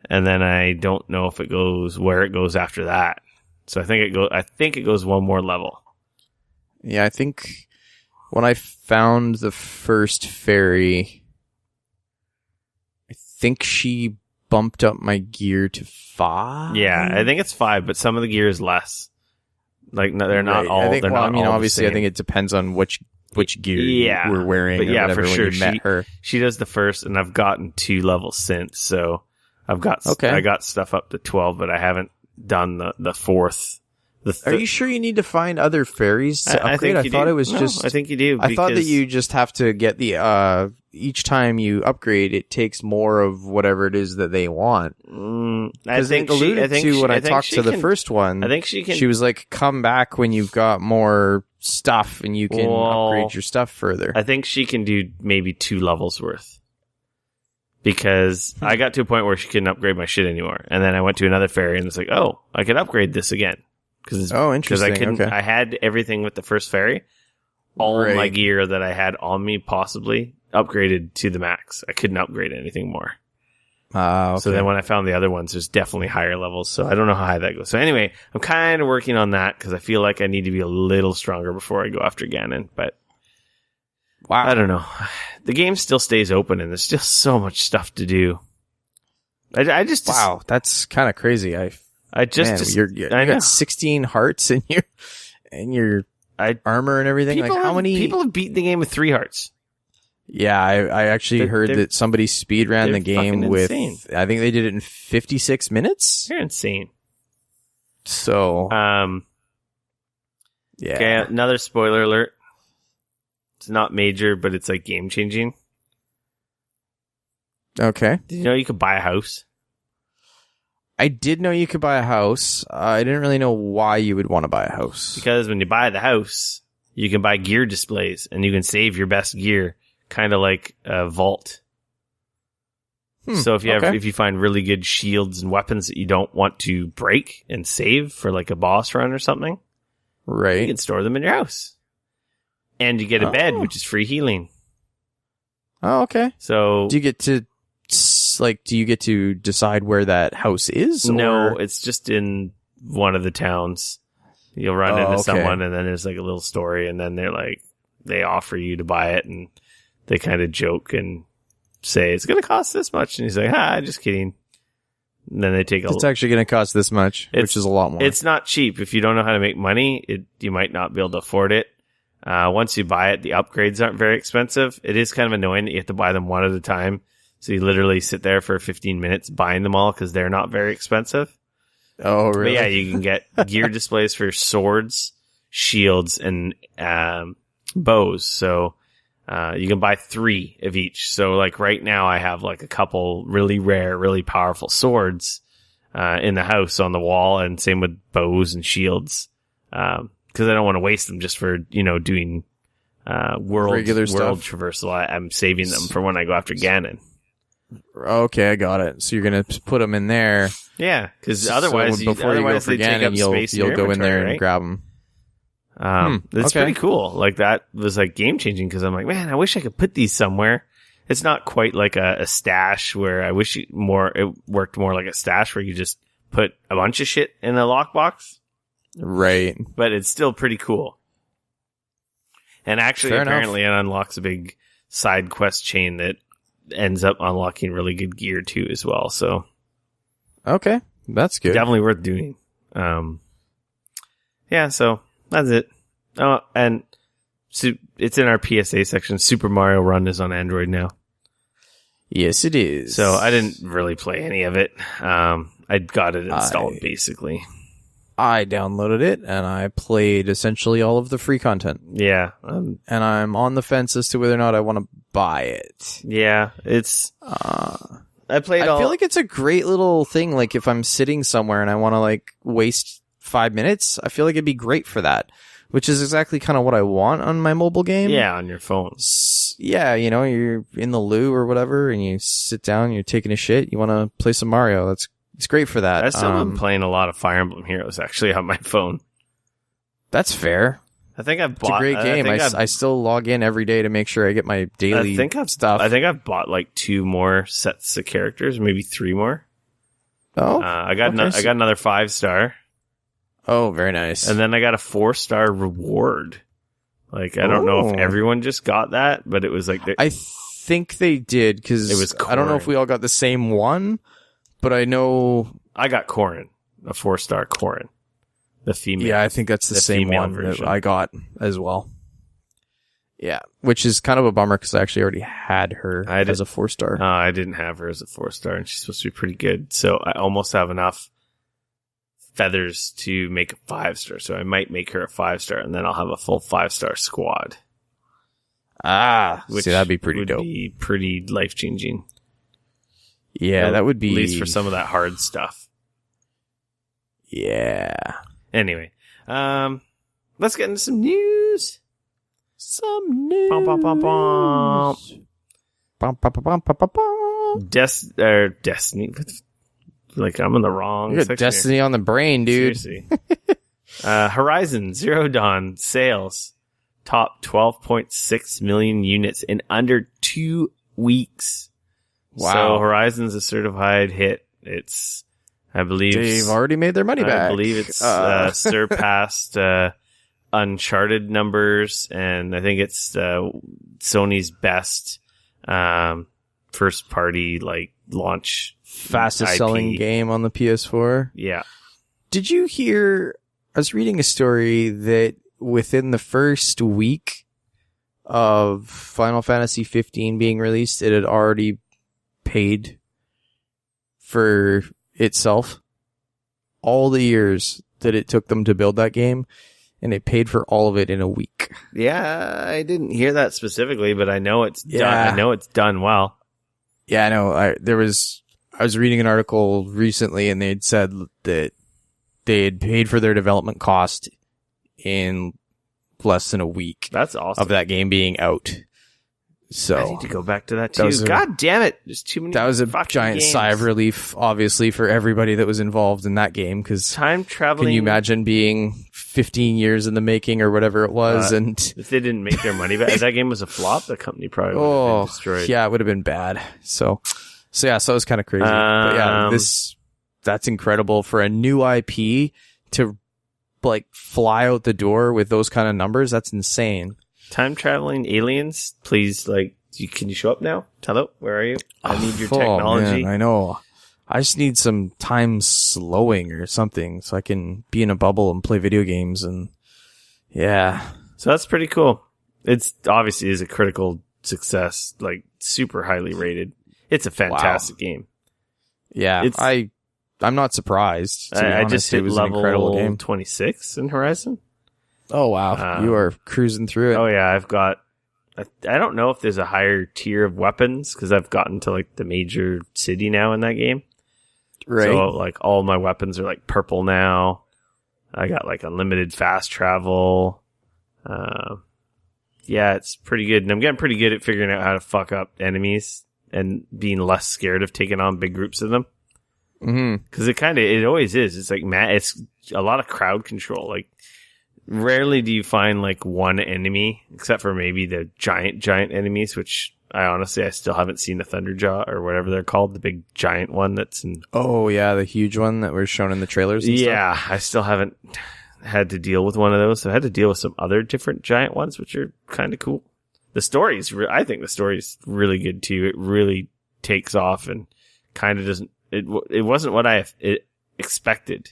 And then I don't know if it goes where it goes after that. So I think it goes one more level. Yeah, I think when I found the first fairy, I think she bumped up my gear to 5. Yeah, I think it's 5, but some of the gear is less. Like, no, they're not all. They're not. I mean, obviously, I think it depends on which gear we're wearing. But yeah, for sure. When you met her. She does the first, and I've gotten 2 levels since. So I got stuff up to 12, but I haven't done the 4th. Are you sure you need to find other fairies to upgrade? I thought it was just. I think you do. I thought that you just have to get the. Each time you upgrade, it takes more of whatever it is that they want. Because it alluded to when I talked to the first one. I think she can. She was like, "Come back when you've got more stuff, and you can upgrade your stuff further." I think she can do maybe 2 levels worth. because I got to a point where she couldn't upgrade my shit anymore. And then I went to another fairy and it's like, oh, I could upgrade this again. Interesting. Because I couldn't, okay. I had everything with the first fairy. All my gear that I had on me possibly upgraded to the max. I couldn't upgrade anything more. Okay. So then when I found the other ones, there's definitely higher levels. So I don't know how high that goes. So anyway, I'm kind of working on that because I feel like I need to be a little stronger before I go after Ganon. But wow, I don't know. The game still stays open and there's still so much stuff to do. I just wow, that's kind of crazy. I know. you got 16 hearts in your armor and everything. Like how many people have beaten the game with 3 hearts? Yeah, I actually heard that somebody speedran the game with, insane. I think they did it in 56 minutes. They're insane. So, yeah. Okay, another spoiler alert. It's not major, but it's like game changing. Okay. Did you know you could buy a house? I did know you could buy a house. I didn't really know why you would want to buy a house. Because when you buy the house, you can buy gear displays and you can save your best gear. Kind of like a vault. So if you find really good shields and weapons that you don't want to break and save for like a boss run or something, right, you can store them in your house. And you get a bed, which is free healing. Oh, okay. So do you get to decide where that house is? No, it's just in one of the towns. You'll run into someone and then there's like a little story and then they offer you to buy it and they kind of joke and say, it's going to cost this much. And he's like, just kidding. And then they take it's actually going to cost this much, which is a lot more. It's not cheap. If you don't know how to make money, you might not be able to afford it. Once you buy it, the upgrades aren't very expensive. It is kind of annoying that you have to buy them one at a time. So you literally sit there for 15 minutes buying them all because they're not very expensive. Oh, really? But yeah, you can get gear displays for swords, shields, and bows. So you can buy 3 of each. So like right now I have like a couple really rare, really powerful swords in the house on the wall, and same with bows and shields. Because I don't want to waste them just for, doing world traversal. I'm saving them for when I go after Ganon. Okay, I got it. So you're going to put them in there. Yeah, because otherwise, before you go for Ganon, you'll go in there and grab them. It's pretty cool. Like that was like game changing because I'm like, man, I wish I could put these somewhere. It's not quite like a stash where I wish it worked more like a stash where you just put a bunch of shit in a lockbox. Right. But it's still pretty cool. And actually, apparently it unlocks a big side quest chain that ends up unlocking really good gear too as well. So. Okay. That's good. Definitely worth doing. Yeah, so that's it. Oh, and it's in our PSA section. Super Mario Run is on Android now. Yes, it is. So I didn't really play any of it. I got it installed basically. I downloaded it and I played essentially all of the free content. Yeah. And I'm on the fence as to whether or not I want to buy it. Yeah, it's... I feel like it's a great little thing. Like if I'm sitting somewhere and I want to like waste 5 minutes, I feel like it'd be great for that, which is exactly kind of what I want on my mobile game. Yeah, on your phone. Yeah, you're in the loo or whatever and you sit down, you're taking a shit, you want to play some Mario. It's great for that. I've still been playing a lot of Fire Emblem Heroes actually on my phone. That's fair. I think I've bought... It's a great game. I still log in every day to make sure I get my daily stuff. I think I've bought like 2 more sets of characters, maybe 3 more. Oh, I got another 5-star. Oh, very nice. And then I got a 4-star reward. Like I don't know if everyone just got that, but it was like I think they did because it was. I don't know if we all got the same one, but I know I got Corrin, a 4-star Corrin. The female. Yeah, I think that's the same one version that I got as well. Yeah, which is kind of a bummer because I actually already had her as a 4-star. I didn't have her as a 4-star, and she's supposed to be pretty good. So I almost have enough feathers to make a 5-star. So I might make her a 5-star, and then I'll have a full 5-star squad. Which that'd be pretty dope. Be pretty life changing. Yeah, that would be at least for some of that hard stuff. Yeah. Anyway, let's get into some news. Some news. Bum, bum, bum, bum. Bum, bum, bum, bum, bum, bum. Destiny. Like, I'm in the wrong You got section Destiny on the brain, dude. Seriously. Horizon Zero Dawn sales top 12.6 million units in under 2 weeks. Wow. So Horizon's a certified hit. It's, I believe, They've already made their money back. I believe it's surpassed Uncharted numbers, and I think it's Sony's best first party like launch fastest IP. selling game on the PS4. Yeah. Did you hear? I was reading a story that within the first week of Final Fantasy 15 being released, it had already paid for itself. All the years that it took them to build that game, and it paid for all of it in a week. Yeah, I didn't hear that specifically, but I know it's done. Yeah. I know it's done well. Yeah, I know. I was reading an article recently, and they'd said that they had paid for their development cost in less than a week. That's awesome. Of that game being out. So I need to go back to that too. God damn it! There's too many. That was a fucking giant games. sigh of relief, obviously, for everybody that was involved in that game. Because Time traveling. can you imagine being 15 years in the making or whatever it was? And if they didn't make their money back, if that game was a flop, the company probably would have been destroyed. Yeah, it would have been bad. So it was kind of crazy. But yeah, that's incredible for a new IP to like fly out the door with those kind of numbers. That's insane. Time traveling aliens, please, like, can you show up now? Hello, where are you? I need your technology. Man, I know. I just need some time slowing or something so I can be in a bubble and play video games. And yeah. So that's pretty cool. It's obviously is a critical success, like super highly rated. It's a fantastic game. Yeah. I'm not surprised. To be I honest. just hit It was an incredible game. level 26 in Horizon. Oh, wow. You are cruising through it. Oh, yeah. I've got... I don't know if there's a higher tier of weapons, because I've gotten to, like, the major city now in that game. Right. So, like, all my weapons are, like, purple now. I got, like, unlimited fast travel. Yeah, it's pretty good. And I'm getting pretty good at figuring out how to fuck up enemies and being less scared of taking on big groups of them. Mm-hmm. Because it always is. It's like, it's a lot of crowd control. Like, rarely do you find like one enemy, except for maybe the giant enemies, which I still haven't seen a Thunderjaw or whatever they're called, the big giant one that's in. Oh yeah, the huge one that was shown in the trailers. And stuff. I still haven't had to deal with one of those. So I had to deal with some other different giant ones, which are kind of cool. The story's, I think the story's really good too. It really takes off and kind of doesn't. It wasn't what I expected.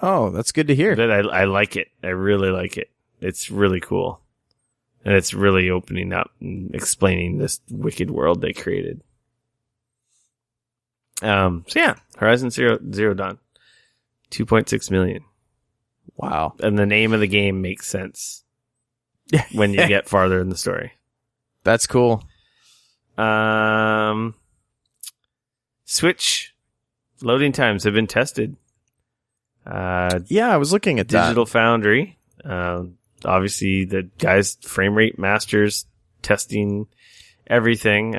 Oh, that's good to hear. But I like it. I really like it. It's really cool. And it's really opening up and explaining this wicked world they created. So yeah, Horizon Zero Dawn. 2.6 million. Wow. And the name of the game makes sense when you get farther in the story. That's cool. Switch loading times have been tested. Yeah, I was looking at Digital Foundry. Obviously, the guys, Frame Rate Masters, testing everything,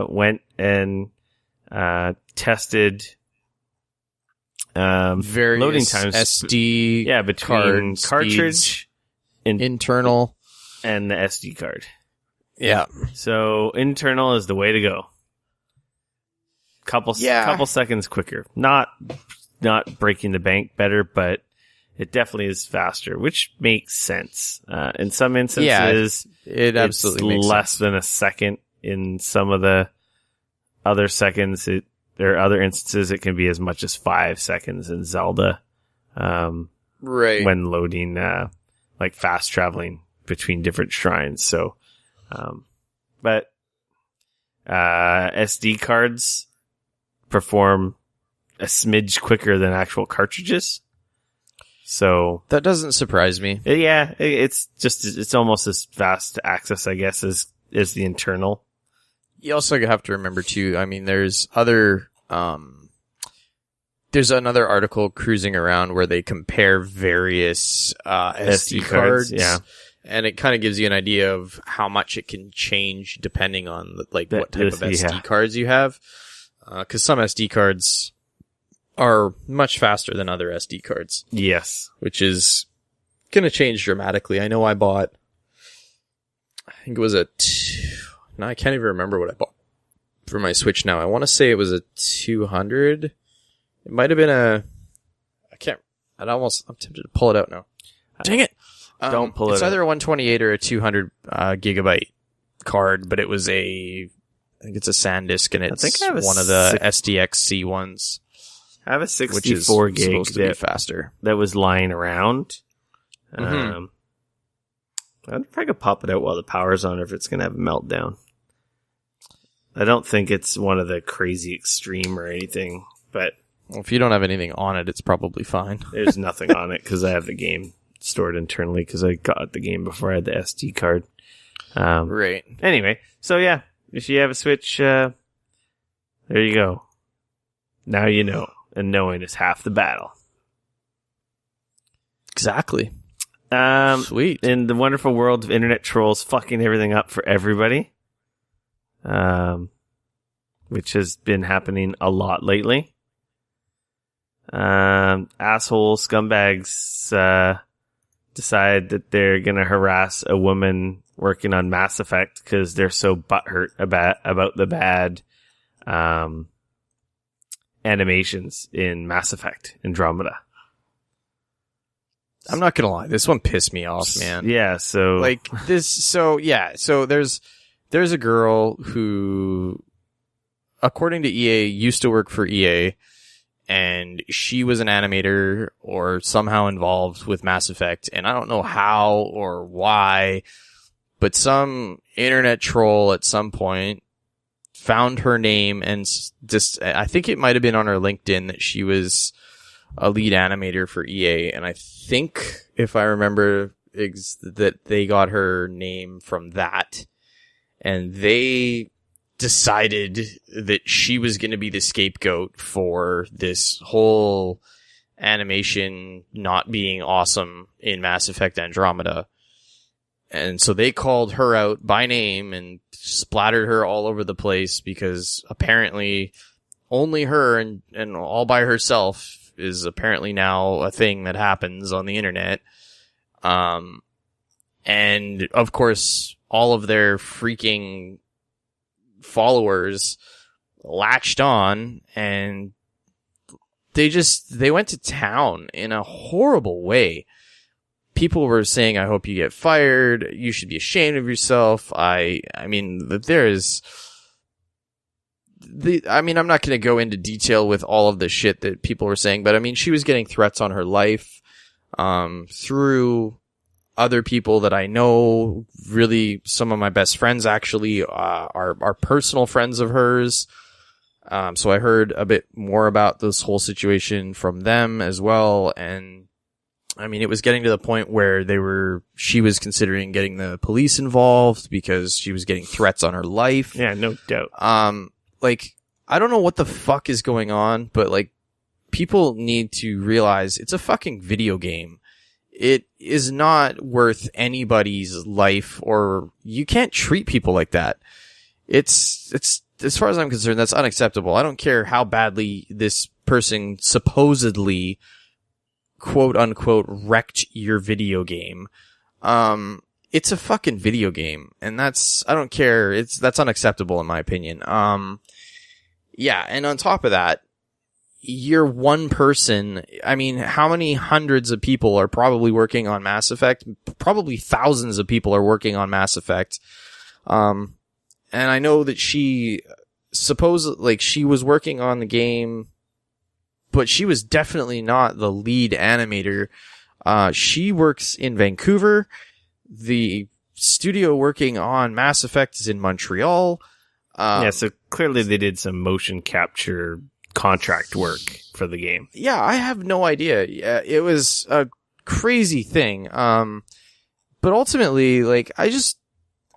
went and tested various loading times. SD between cartridge, internal, and the SD card. Yeah. So internal is the way to go. Couple seconds quicker. Not breaking the bank better, but it definitely is faster, which makes sense. In some instances, it absolutely makes less sense. than a second. In some of the other seconds, there are other instances it can be as much as 5 seconds in Zelda. Right. When loading, like fast traveling between different shrines. So, but SD cards perform a smidge quicker than actual cartridges. So that doesn't surprise me. Yeah, it's almost as fast to access, I guess, as the internal. You also have to remember too, I mean, there's another article cruising around where they compare various SD cards. Yeah. And it kind of gives you an idea of how much it can change depending on what type of SD cards you have. Because some SD cards are much faster than other SD cards. Yes. Which is going to change dramatically. I know I bought, I think it was no, I can't even remember what I bought for my Switch now. I want to say it was a 200. It might have been I'm tempted to pull it out now. Dang it. Don't pull it It's out. either a 128 or a 200 gigabyte card, but it was I think it's a SanDisk, and it's one of the SDXC ones. I have a Which 64 is gig supposed to be faster. that was lying around. Mm-hmm. I wonder if I could pop it out while the power's on, or if it's going to have a meltdown. I don't think it's one of the crazy extreme or anything, but Well, if you don't have anything on it, it's probably fine. there's nothing on it because I have the game stored internally because I got the game before I had the SD card. Right. Anyway, so yeah, if you have a Switch, there you go. Now you know, and knowing is half the battle. Exactly. Sweet. In the wonderful world of internet trolls fucking everything up for everybody, which has been happening a lot lately. Asshole scumbags decide that they're gonna harass a woman working on Mass Effect because they're so butthurt about the bad animations in Mass Effect Andromeda. I'm not gonna lie, this one pissed me off, man. Yeah, so so there's a girl who, according to EA, used to work for EA, and she was an animator or somehow involved with Mass Effect, and I don't know how or why, but some internet troll at some point found her name and just, I think it might have been on her LinkedIn that she was a lead animator for EA, and I think, if I remember, that they got her name from that, and they decided that she was going to be the scapegoat for this whole animation not being awesome in Mass Effect Andromeda. And so they called her out by name and splattered her all over the place because apparently only her and all by herself is apparently now a thing that happens on the internet. And of course, all of their freaking followers latched on, and they went to town in a horrible way. People were saying, I hope you get fired. You should be ashamed of yourself. I mean, I'm not going to go into detail with all of the shit that people were saying, but I mean, she was getting threats on her life, through other people that I know. Really, some of my best friends actually, are personal friends of hers. So I heard a bit more about this whole situation from them as well. And I mean, it was getting to the point where she was considering getting the police involved because she was getting threats on her life. yeah, no doubt. I don't know what the fuck is going on, but people need to realize it's a fucking video game. It is not worth anybody's life, or you can't treat people like that. It's, as far as I'm concerned, that's unacceptable. I don't care how badly this person supposedly, quote unquote, wrecked your video game. It's a fucking video game, and I don't care. That's unacceptable in my opinion. Yeah, and on top of that, you're one person. I mean, how many hundreds of people are probably working on Mass Effect? Probably thousands of people are working on Mass Effect. And I know that she was working on the game, but she was definitely not the lead animator. She works in Vancouver. The studio working on Mass Effect is in Montreal. Yeah, so clearly they did some motion capture contract work for the game. Yeah, I have no idea. Yeah, it was a crazy thing. But ultimately,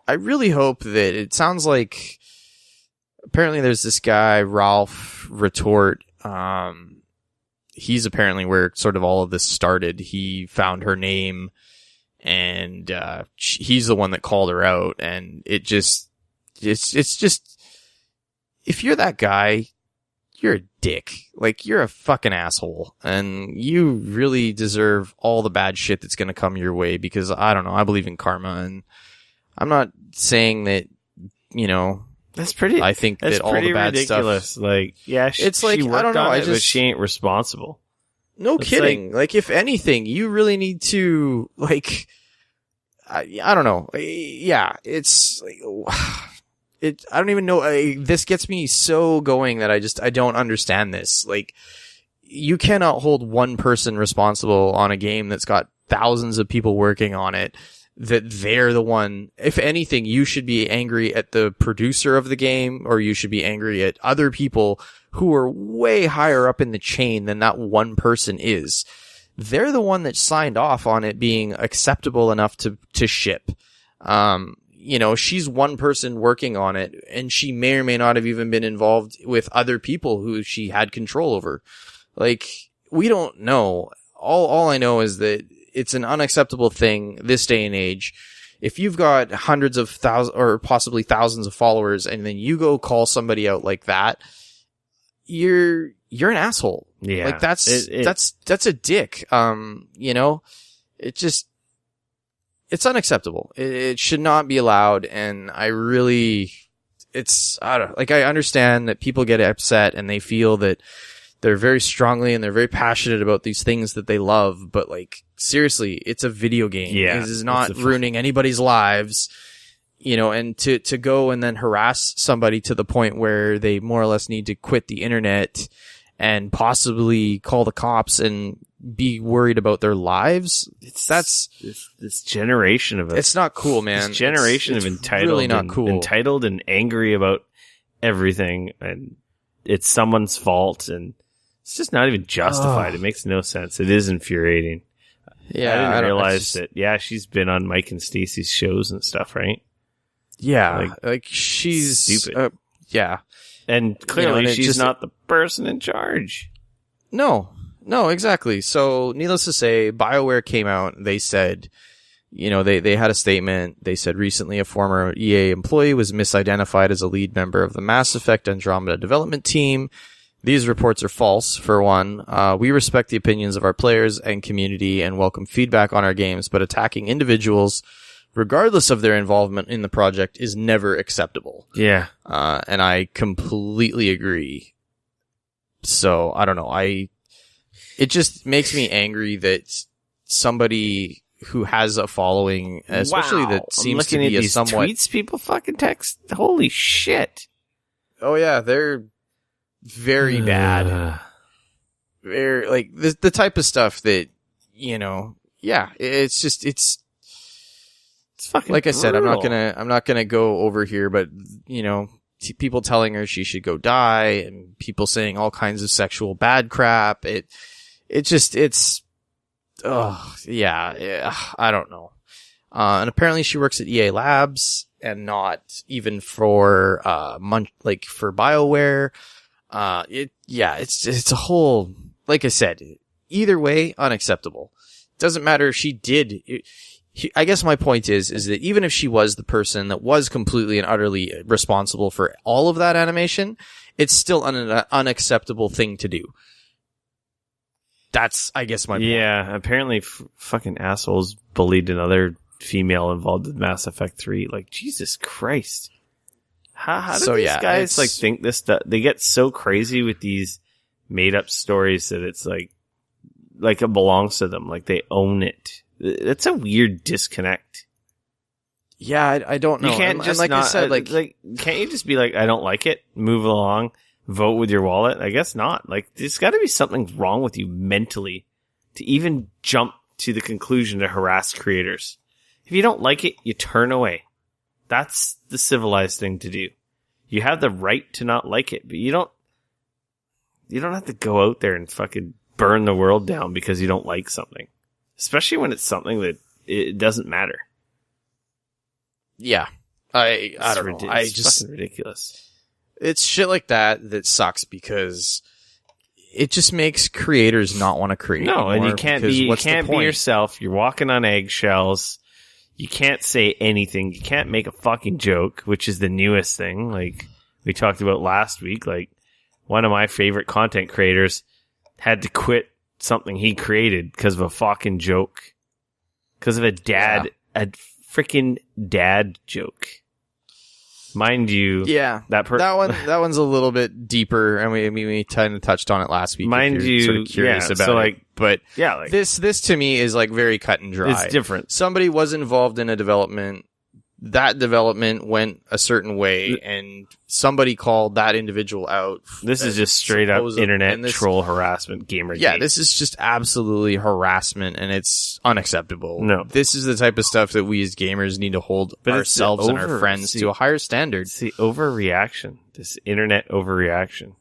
I really hope that it sounds like apparently there's this guy, Ralph Retort. He's apparently where sort of all of this started. He found her name and he's the one that called her out, and it's just if you're that guy, you're a dick. Like, you're a fucking asshole, and you really deserve all the bad shit that's going to come your way, because I don't know, I believe in karma, and I'm not saying that, you know, that's pretty, I think that all the bad ridiculous stuff, like, yeah, it's like, she worked I don't know, on it, but she ain't responsible. No kidding. Like, if anything, you really need to, like, I don't know. Yeah, it's like, I don't even know. This gets me so going that I don't understand this. Like, you cannot hold one person responsible on a game that's got thousands of people working on it, that they're the one. If anything, you should be angry at the producer of the game, or you should be angry at other people who are way higher up in the chain than that one person is. They're the one that signed off on it being acceptable enough to ship. You know, she's one person working on it, and she may or may not have even been involved with other people who she had control over. Like, we don't know. All I know is that it's an unacceptable thing this day and age. If you've got hundreds of thousands or possibly thousands of followers, and then you go call somebody out like that, you're an asshole. Yeah. Like, that's a dick. You know, it's unacceptable. It should not be allowed. And I don't know, like, I understand that people get upset and they feel that they're very strongly and they're very passionate about these things that they love. But, like, seriously, it's a video game. Yeah. This is not ruining anybody's lives. You know, and to go and then harass somebody to the point where they more or less need to quit the internet and possibly call the cops and be worried about their lives. This generation of it's not cool, man. This generation it's of entitled, really not cool. Entitled and angry about everything, and it's someone's fault, and it's just not even justified. It makes no sense. It is infuriating. Yeah, I didn't realize that. Yeah, she's been on Mike and Stacey's shows and stuff, right? Yeah, like she's stupid. Yeah, and clearly and she's not the person in charge. No, exactly. So, needless to say, BioWare came out. They said, you know, they had a statement. They said recently a former EA employee was misidentified as a lead member of the Mass Effect Andromeda development team. These reports are false, for one. We respect the opinions of our players and community and welcome feedback on our games, but attacking individuals, regardless of their involvement in the project, is never acceptable. Yeah. And I completely agree. So, I don't know. It just makes me angry that somebody who has a following, especially that seems to be a somewhat... tweets people fucking text. Holy shit. Oh yeah, they're very bad. Very, like, the type of stuff that, you know, yeah, it's just, it's fucking like I said, I'm not gonna go over here, but, you know, people telling her she should go die, and people saying all kinds of sexual bad crap. Yeah, I don't know. And apparently she works at EA Labs and not even for, for BioWare. It's a whole, like I said, either way, unacceptable. Doesn't matter if she did. I guess my point is that even if she was the person that was completely and utterly responsible for all of that animation, it's still an unacceptable thing to do. That's, I guess, my point. Yeah, apparently fucking assholes bullied another female involved in Mass Effect 3. Like, Jesus Christ. How do these guys, like, think this stuff? They get so crazy with these made-up stories that it's like it belongs to them. Like, they own it. It's a weird disconnect. Yeah, I don't know. You can't just, like I said, can't you just be like, I don't like it, move along, vote with your wallet? I guess not. Like, there's got to be something wrong with you mentally to even jump to the conclusion to harass creators. If you don't like it, you turn away. That's the civilized thing to do. You have the right to not like it, but you don't have to go out there and fucking burn the world down because you don't like something. Especially when it's something that it doesn't matter. Yeah. I don't know. It's fucking ridiculous. It's shit like that sucks because it just makes creators not want to create. No, and you can't be point? yourself. You're walking on eggshells. You can't say anything. You can't make a fucking joke, which is the newest thing. Like we talked about last week. Like one of my favorite content creators had to quit something he created because of a fucking joke. Because of a freaking dad joke. Mind you, that one's a little bit deeper, and we kind of touched on it last week. Mind you, sort of curious about so it. But this to me is like very cut and dry. It's different. Somebody was involved in a development. That development went a certain way, and somebody called that individual out. This is just straight up internet troll harassment, Gamergate. Yeah, this is just absolutely harassment, and it's unacceptable. No. This is the type of stuff that we as gamers need to hold ourselves and our friends to a higher standard. It's the overreaction. This internet overreaction.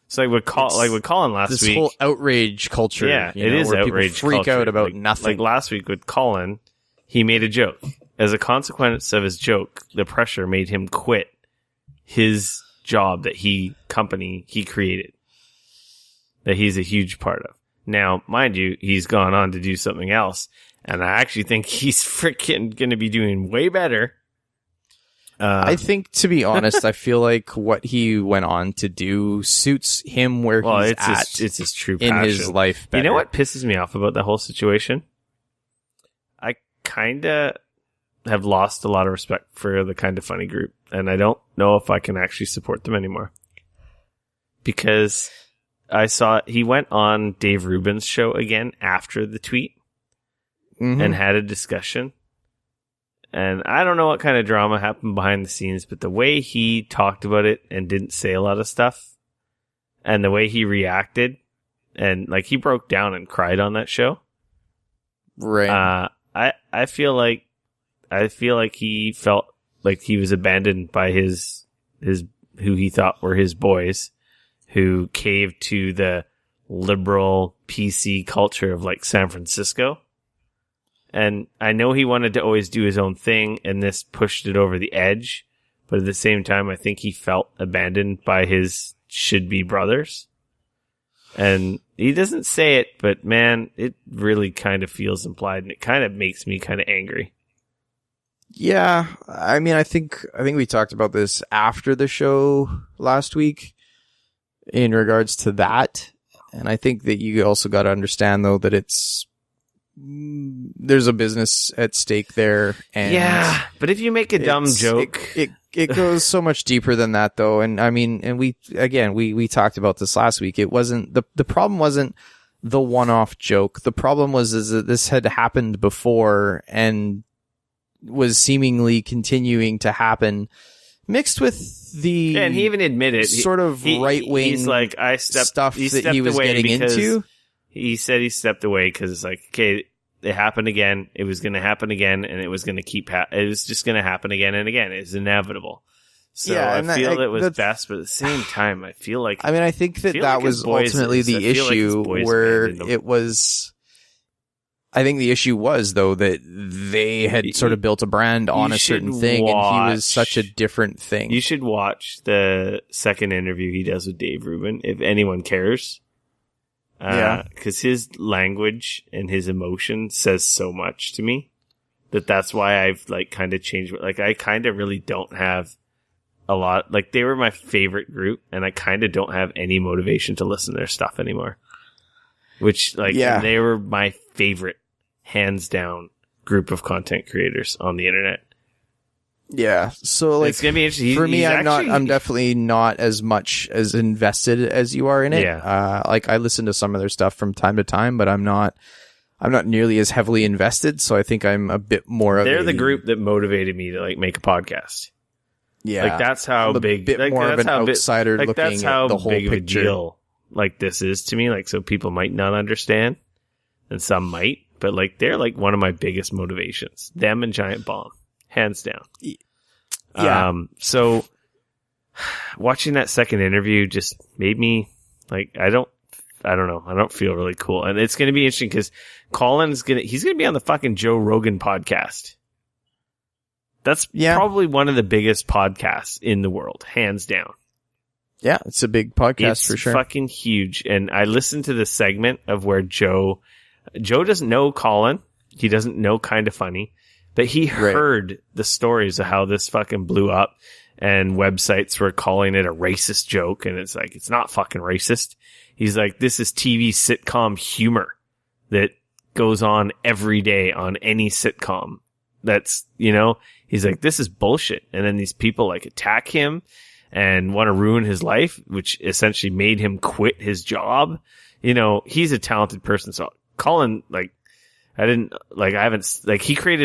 It's like with Colin last week. This whole outrage culture. Yeah, it is where outrage people freak culture. out about nothing. Like last week with Colin, he made a joke. As a consequence of his joke, the pressure made him quit his job he created, that he's a huge part of. Now, mind you, he's gone on to do something else, and I actually think he's freaking going to be doing way better. I think, to be honest, I feel like what he went on to do suits him where he's at. It's his true passion in his life better. You know what pisses me off about the whole situation? I kind of have lost a lot of respect for the Kind of Funny group, and I don't know if I can actually support them anymore. Because I saw he went on Dave Rubin's show again after the tweet and had a discussion. And I don't know what kind of drama happened behind the scenes, but the way he talked about it and didn't say a lot of stuff, and the way he reacted, and like he broke down and cried on that show. Right. I feel like he felt like he was abandoned by his who he thought were his boys, who caved to the liberal PC culture of like San Francisco. And I know he wanted to always do his own thing, and this pushed it over the edge. But at the same time, I think he felt abandoned by his should-be brothers. And he doesn't say it, but man, it really kind of feels implied, and it kind of makes me kind of angry. Yeah, I mean, I think we talked about this after the show last week in regards to that. And I think that you also got to understand, though, that there's a business at stake there. And yeah, but if you make a dumb joke, it goes so much deeper than that, though. And I mean, and we talked about this last week. It wasn't the problem wasn't the one-off joke. The problem was that this had happened before and was seemingly continuing to happen, mixed with the and he even admitted sort of right-wing he's like, stuff that he was getting into. He said he stepped away because it's like, okay, it happened again. It was going to happen again, and it was going to it was just going to happen again and again. It's inevitable. So yeah, I feel it was best, but at the same time, I feel like I think that was ultimately the issue where it was. I think the issue was, though, that they had sort of built a brand on a certain thing, and he was such a different thing. You should watch the second interview he does with Dave Rubin, if anyone cares. Because his language and his emotion says so much to me that's why I've like kind of changed. Like I kind of really don't have a lot. Like they were my favorite group, and I kind of don't have any motivation to listen to their stuff anymore. Which they were my favorite, hands down, group of content creators on the internet. Yeah, so like it's gonna be interesting. For me, I'm definitely not as much as invested as you are in it. Yeah. Like I listen to some of their stuff from time to time, but I'm not nearly as heavily invested. So I think I'm a bit more. They're the group that motivated me to like make a podcast. Yeah, like that's how big. Bit like, more of an outsider like, looking that's how at the whole big picture. Of a deal like this is to me. Like so, people might not understand, and some might, but like they're like one of my biggest motivations. Them and Giant Bomb, hands down. Yeah. So watching that second interview just made me like, I don't know. I don't feel really cool. And it's going to be interesting because he's going to be on the fucking Joe Rogan podcast. That's probably one of the biggest podcasts in the world, hands down. Yeah, it's a big podcast It's for sure. fucking huge. And I listened to the segment of where Joe doesn't know Colin. He doesn't know Kinda Funny, but he heard the stories of how this fucking blew up, and websites were calling it a racist joke. And it's like, it's not fucking racist. He's like, this is TV sitcom humor that goes on every day on any sitcom. That's, he's like, this is bullshit. And then these people like attack him and want to ruin his life, which essentially made him quit his job. He's a talented person. So Colin, he created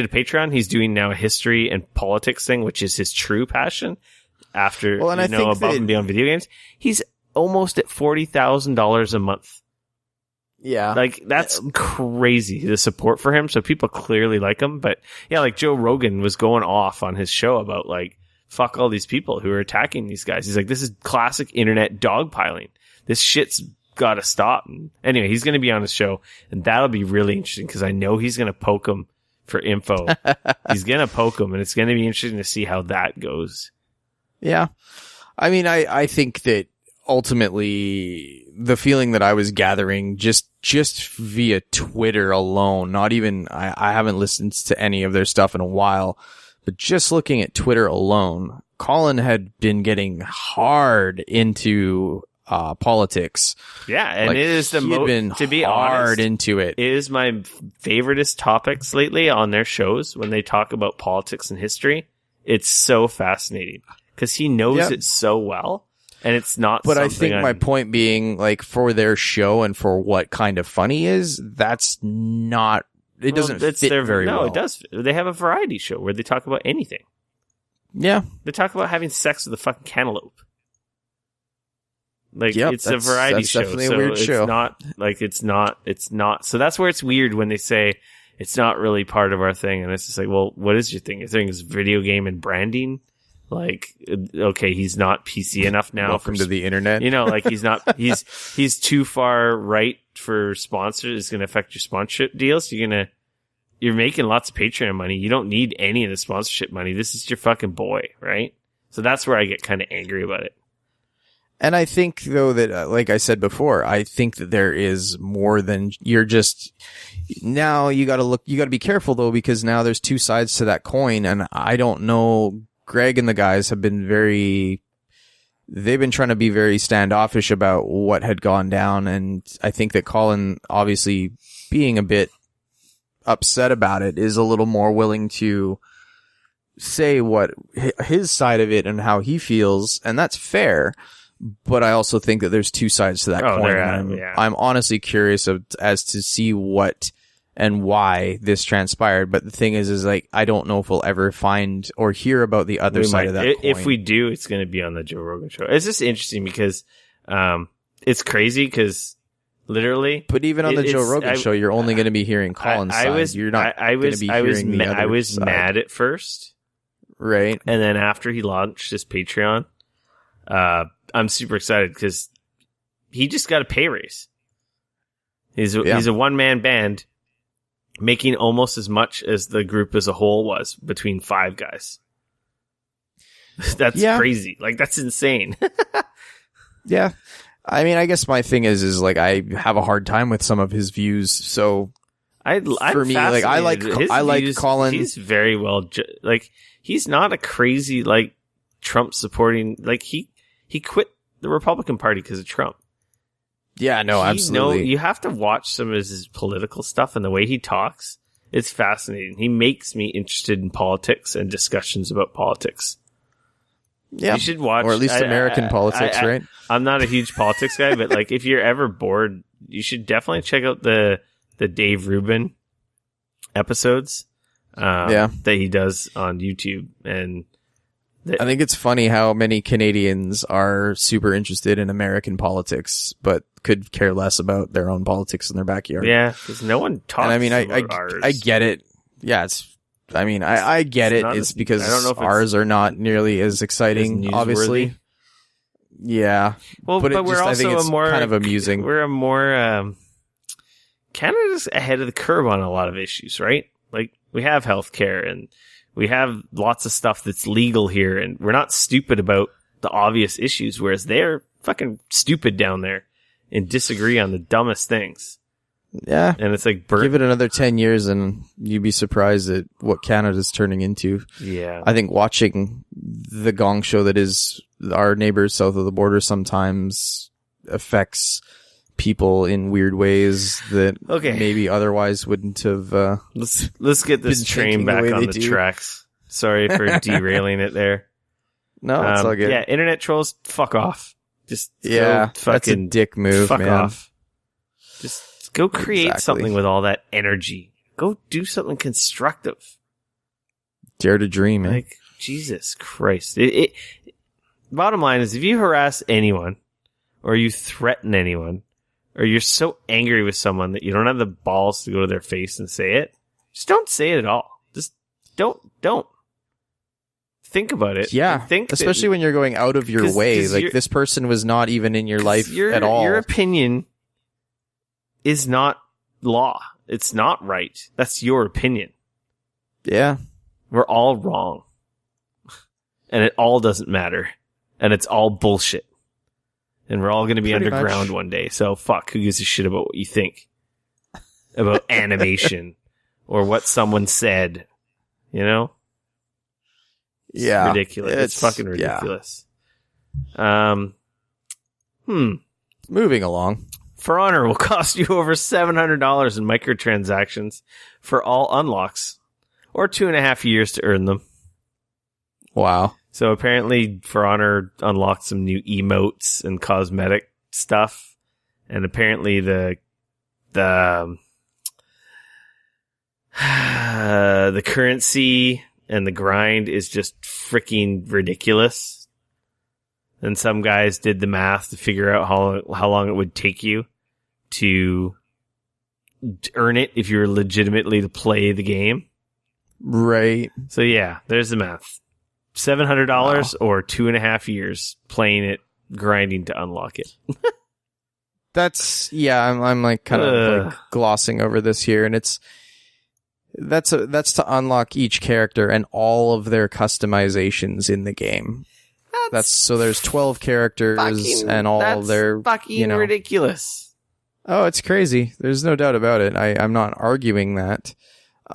a Patreon. He's doing now a history and politics thing, which is his true passion after, above and beyond video games. He's almost at $40,000 a month. Yeah. That's crazy, the support for him. So people clearly like him. But yeah, like Joe Rogan was going off on his show about like, fuck all these people who are attacking these guys. He's like, this is classic internet dogpiling. This shit's got to stop. And anyway, he's going to be on his show, and that'll be really interesting because I know he's going to poke him for info. He's going to poke him, and it's going to be interesting to see how that goes. Yeah. I mean, I think that ultimately the feeling that I was gathering just via Twitter alone, not even, I haven't listened to any of their stuff in a while, but just looking at Twitter alone, Colin had been getting hard into politics. Yeah, and it is to be hard honest, into it. It is my favoriteest topics lately on their shows when they talk about politics and history. It's so fascinating because he knows it so well, and it's not. But I think my point being, like, for their show and for what Kinda Funny is, that's not. It doesn't fit very well. No, it does. They have a variety show where they talk about anything. Yeah. They talk about having sex with a fucking cantaloupe. Like, it's a variety show. Definitely a weird show. It's not. So that's where it's weird when they say it's not really part of our thing. And it's just like, well, what is your thing? Your thing is video game and branding? Like, okay, he's not PC enough now. Welcome to the internet. Like he's not, he's too far right for sponsors. It's going to affect your sponsorship deals. You're making lots of Patreon money. You don't need any of the sponsorship money. This is your fucking boy, right? So that's where I get kind of angry about it. And I think, though, that, like I said before, I think that there is more than you're just, now you gotta be careful, though, because now there's two sides to that coin. And I don't know, Greg and the guys have been they've been trying to be very standoffish about what had gone down. And I think that Colin, obviously being a bit upset about it, is a little more willing to say what his side of it and how he feels. And that's fair. But I also think that there's two sides to that coin. I'm honestly curious as to see what and why this transpired. But the thing is like, I don't know if we'll ever find or hear about the other side of that coin. If we do, it's going to be on the Joe Rogan show. It's just interesting because it's crazy because literally. But even on the Joe Rogan show, you're only going to be hearing Colin's side. You're not going to be hearing the other side. I was mad at first. Right. And then after he launched his Patreon, I'm super excited because he just got a pay raise. He's a one-man band making almost as much as the group as a whole was between 5 guys. That's crazy. Like, that's insane. Yeah. I mean, I guess my thing is like, I have a hard time with some of his views. So I like Colin. He's very well, he's not a crazy, like, Trump supporting, like, he quit the Republican Party because of Trump. Yeah, no, absolutely. You have to watch some of his political stuff and the way he talks. It's fascinating. He makes me interested in politics and discussions about politics. Yeah. You should watch. Or at least American politics, right? I'm not a huge politics guy, but like, if you're ever bored, you should definitely check out the Dave Rubin episodes that he does on YouTube. And I think it's funny how many Canadians are super interested in American politics, but could care less about their own politics in their backyard. Yeah, because no one talks about ours. I get it. Yeah, I get it. It's because I don't know if ours are not nearly as exciting, obviously. Yeah. Well, but we're also kind of amusing. We're a more, Canada's ahead of the curve on a lot of issues, right? Like, we have healthcare and we have lots of stuff that's legal here, and we're not stupid about the obvious issues, whereas they're fucking stupid down there and disagree on the dumbest things. Yeah. And it's like... Give it another 10 years and you'd be surprised at what Canada's turning into. Yeah. I think watching the gong show that is our neighbors south of the border sometimes affects people in weird ways that maybe otherwise wouldn't have. Let's get this train back on the tracks. Sorry for derailing it there. No, it's all good. Yeah, internet trolls, fuck off. Just that's a dick move, fuck man. Off. Just go create something with all that energy. Go do something constructive. Dare to dream, man. Like, Jesus Christ. Bottom line is, if you harass anyone, or you threaten anyone, or you're so angry with someone that you don't have the balls to go to their face and say it, just don't say it at all. Just don't. Think about it. Yeah, especially when you're going out of your way. Like, this person was not even in your life at all. Your opinion is not law. It's not right. That's your opinion. Yeah. We're all wrong. And it all doesn't matter. And it's all bullshit. And we're all going to be underground one day. So fuck, who gives a shit about what you think? About animation. Or what someone said. You know? Yeah. Ridiculous. It's fucking ridiculous. Yeah. Moving along. For Honor will cost you over $700 in microtransactions for all unlocks. Or 2.5 years to earn them. Wow. So apparently For Honor unlocked some new emotes and cosmetic stuff. And apparently the currency and the grind is just freaking ridiculous. And some guys did the math to figure out how long it would take you to earn it if you were legitimately to play the game. Right. So yeah, there's the math. $700 or 2.5 years playing it, grinding to unlock it. I'm like kind of like glossing over this here, and that's to unlock each character and all of their customizations in the game. So there's 12 characters and all their fucking ridiculous. Oh, it's crazy. There's no doubt about it. I'm not arguing that.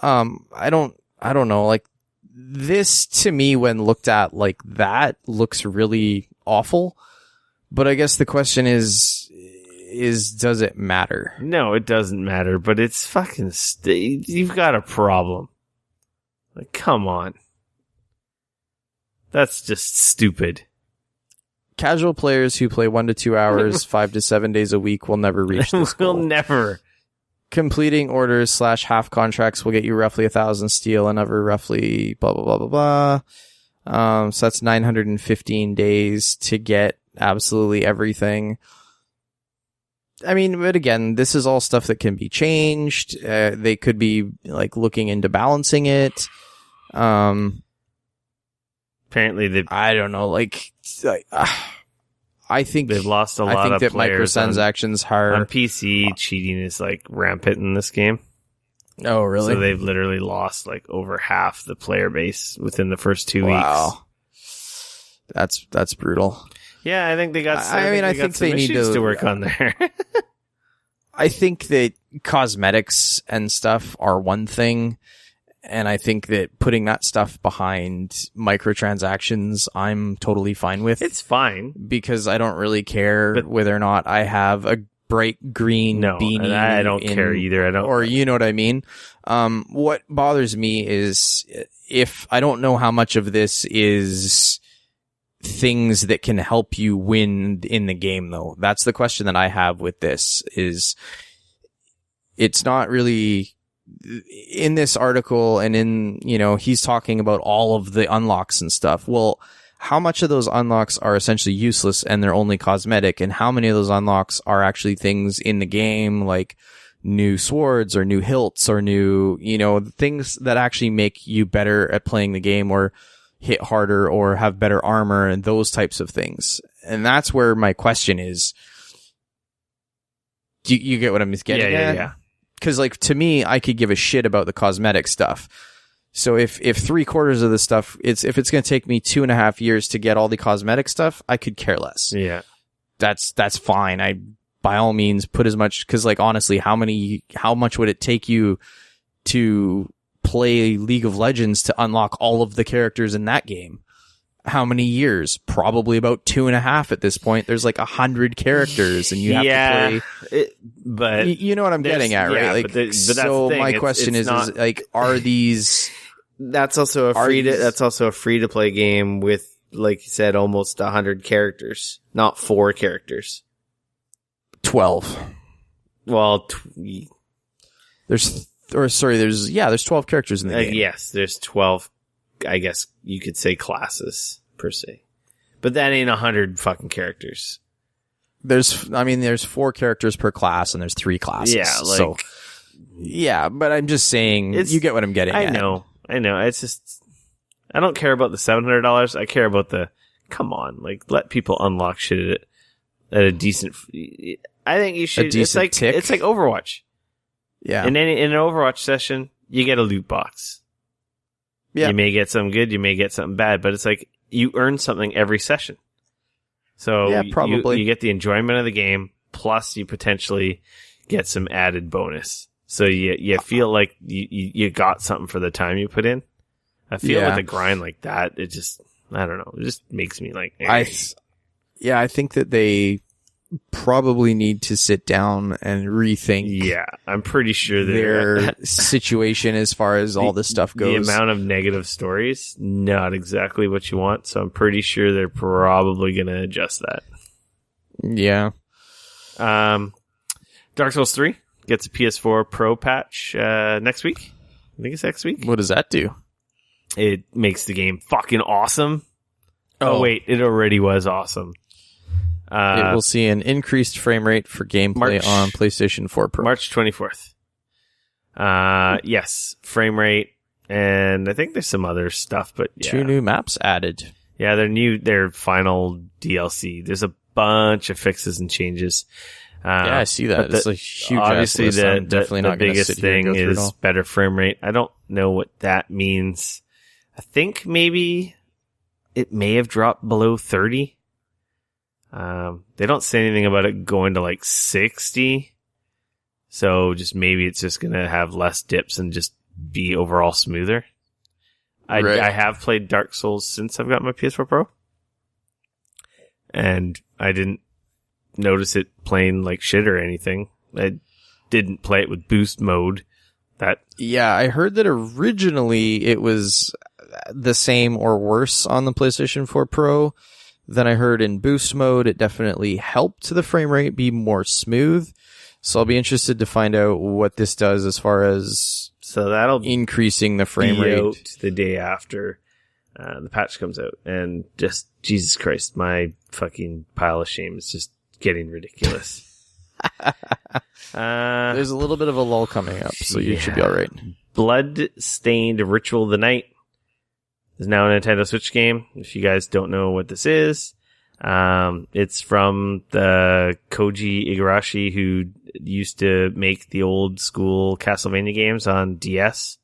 I don't know, like, this to me, when looked at like that, looks really awful. But I guess the question is does it matter? No, it doesn't matter, but it's fucking you've got a problem. Like, come on. That's just stupid. Casual players who play 1 to 2 hours, 5 to 7 days a week will never reach this goal. Will never. Completing orders / half contracts will get you roughly 1,000 steel, another roughly blah, blah, blah, blah, blah. So that's 915 days to get absolutely everything. I mean, but again, this is all stuff that can be changed. They could be like looking into balancing it. Apparently, I don't know. I think they've lost a lot of players. I think that microtransactions on PC cheating is like rampant in this game. Oh, really? So they've literally lost like over half the player base within the first 2 weeks. Wow, that's brutal. Yeah, I think they got. I think they need to work on there. I think that cosmetics and stuff are one thing, and I think that putting that stuff behind microtransactions, I'm totally fine with. It's fine because I don't really care whether or not I have a bright green beanie. I don't care either. I don't. Or you know what I mean. What bothers me is if I don't know how much of this is things that can help you win in the game, though. That's the question that I have with this. Is it's not really in this article, and in, he's talking about all of the unlocks and stuff. Well, how much of those unlocks are essentially useless and they're only cosmetic, and how many of those unlocks are actually things in the game, like new swords or new hilts or new, things that actually make you better at playing the game or hit harder or have better armor and those types of things. And that's where my question is. Do you get what I'm getting at? Yeah. Because, like, to me, I could give a shit about the cosmetic stuff. So if 3/4 of the stuff, if it's going to take me 2.5 years to get all the cosmetic stuff, I could care less. Yeah. That's fine. I, by all means, put as much, cause like honestly, how much would it take you to play League of Legends to unlock all of the characters in that game? How many years? Probably about 2.5 at this point. There's like 100 characters and you have to play. But you know what I'm getting at, right? Yeah, like, but that's so the thing. my question is like, are these? That's also a free to play game with, like you said, almost 100 characters, not 4 characters. 12. Well, there's 12 characters in the game. Yes, there's 12. I guess you could say classes per se, but that ain't 100 fucking characters. There's 4 characters per class and there's 3 classes. Yeah, so yeah, but I'm just saying, you get what I'm getting at. I know. It's just, I don't care about the $700. I care about come on, like, let people unlock shit at a decent, I think you should, it's like Overwatch. Yeah. In an Overwatch session, you get a loot box. Yeah. You may get something good, you may get something bad, but it's like you earn something every session. So yeah, probably. You get the enjoyment of the game, plus you potentially get some added bonus. So you feel like you got something for the time you put in. I feel with a grind like that, it just, I don't know, it just makes me like, I think that they probably need to sit down and rethink. Yeah, I'm pretty sure their situation as far as all this stuff goes. The amount of negative stories, not exactly what you want. So I'm pretty sure they're probably going to adjust that. Yeah. Dark Souls 3 gets a PS4 Pro patch next week. I think it's next week. What does that do? It makes the game fucking awesome. Oh wait, it already was awesome. It will see an increased frame rate for gameplay on PlayStation 4 Pro. March 24th. Yes, frame rate, and I think there's some other stuff, but yeah. 2 new maps added. Yeah, their final DLC. There's a bunch of fixes and changes. Yeah, I see that. It's a huge obviously list. I'm definitely not the biggest thing is better frame rate. I don't know what that means. I think maybe it may have dropped below 30. They don't say anything about it going to like 60. So maybe it's just going to have less dips and just be overall smoother. I have played Dark Souls since I've got my PS4 Pro. And I didn't notice it playing like shit or anything. I didn't play it with boost mode. Yeah, I heard that originally it was the same or worse on the PlayStation 4 Pro. Then I heard in boost mode, it definitely helped the frame rate be more smooth. So I'll be interested to find out what this does as far as that'll increasing the frame rate out the day after the patch comes out. And just, Jesus Christ, my fucking pile of shame is just getting ridiculous. There's a little bit of a lull coming up, so you should be all right. Bloodstained Ritual of the Night is now a Nintendo Switch game. If you guys don't know what this is, it's from the Koji Igarashi who used to make the old school Castlevania games on DS,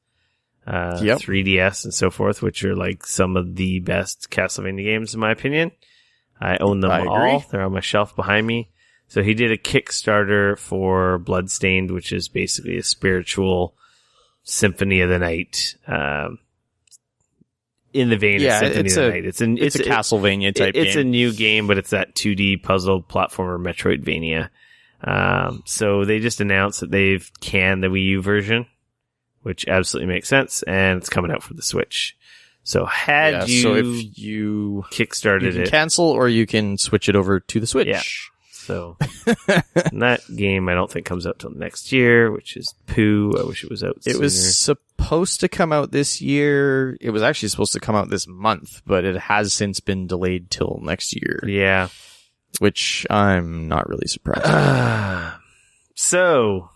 3DS and so forth, which are like some of the best Castlevania games in my opinion. I own them all. They're on my shelf behind me. So he did a Kickstarter for Bloodstained, which is basically a spiritual Symphony of the Night, in the vein of Symphony of the Night. It's a Castlevania type game. It's a new game, but it's that 2D puzzle platformer Metroidvania. So they just announced that they've canned the Wii U version, which absolutely makes sense, and it's coming out for the Switch. So so if you kickstarted it, cancel or you can switch it over to the Switch. Yeah. So that game I don't think comes out till next year, which is poo. I wish it was out sooner. It was supposed to come out this year. It was actually supposed to come out this month, but it has since been delayed till next year. Yeah. Which I'm not really surprised. So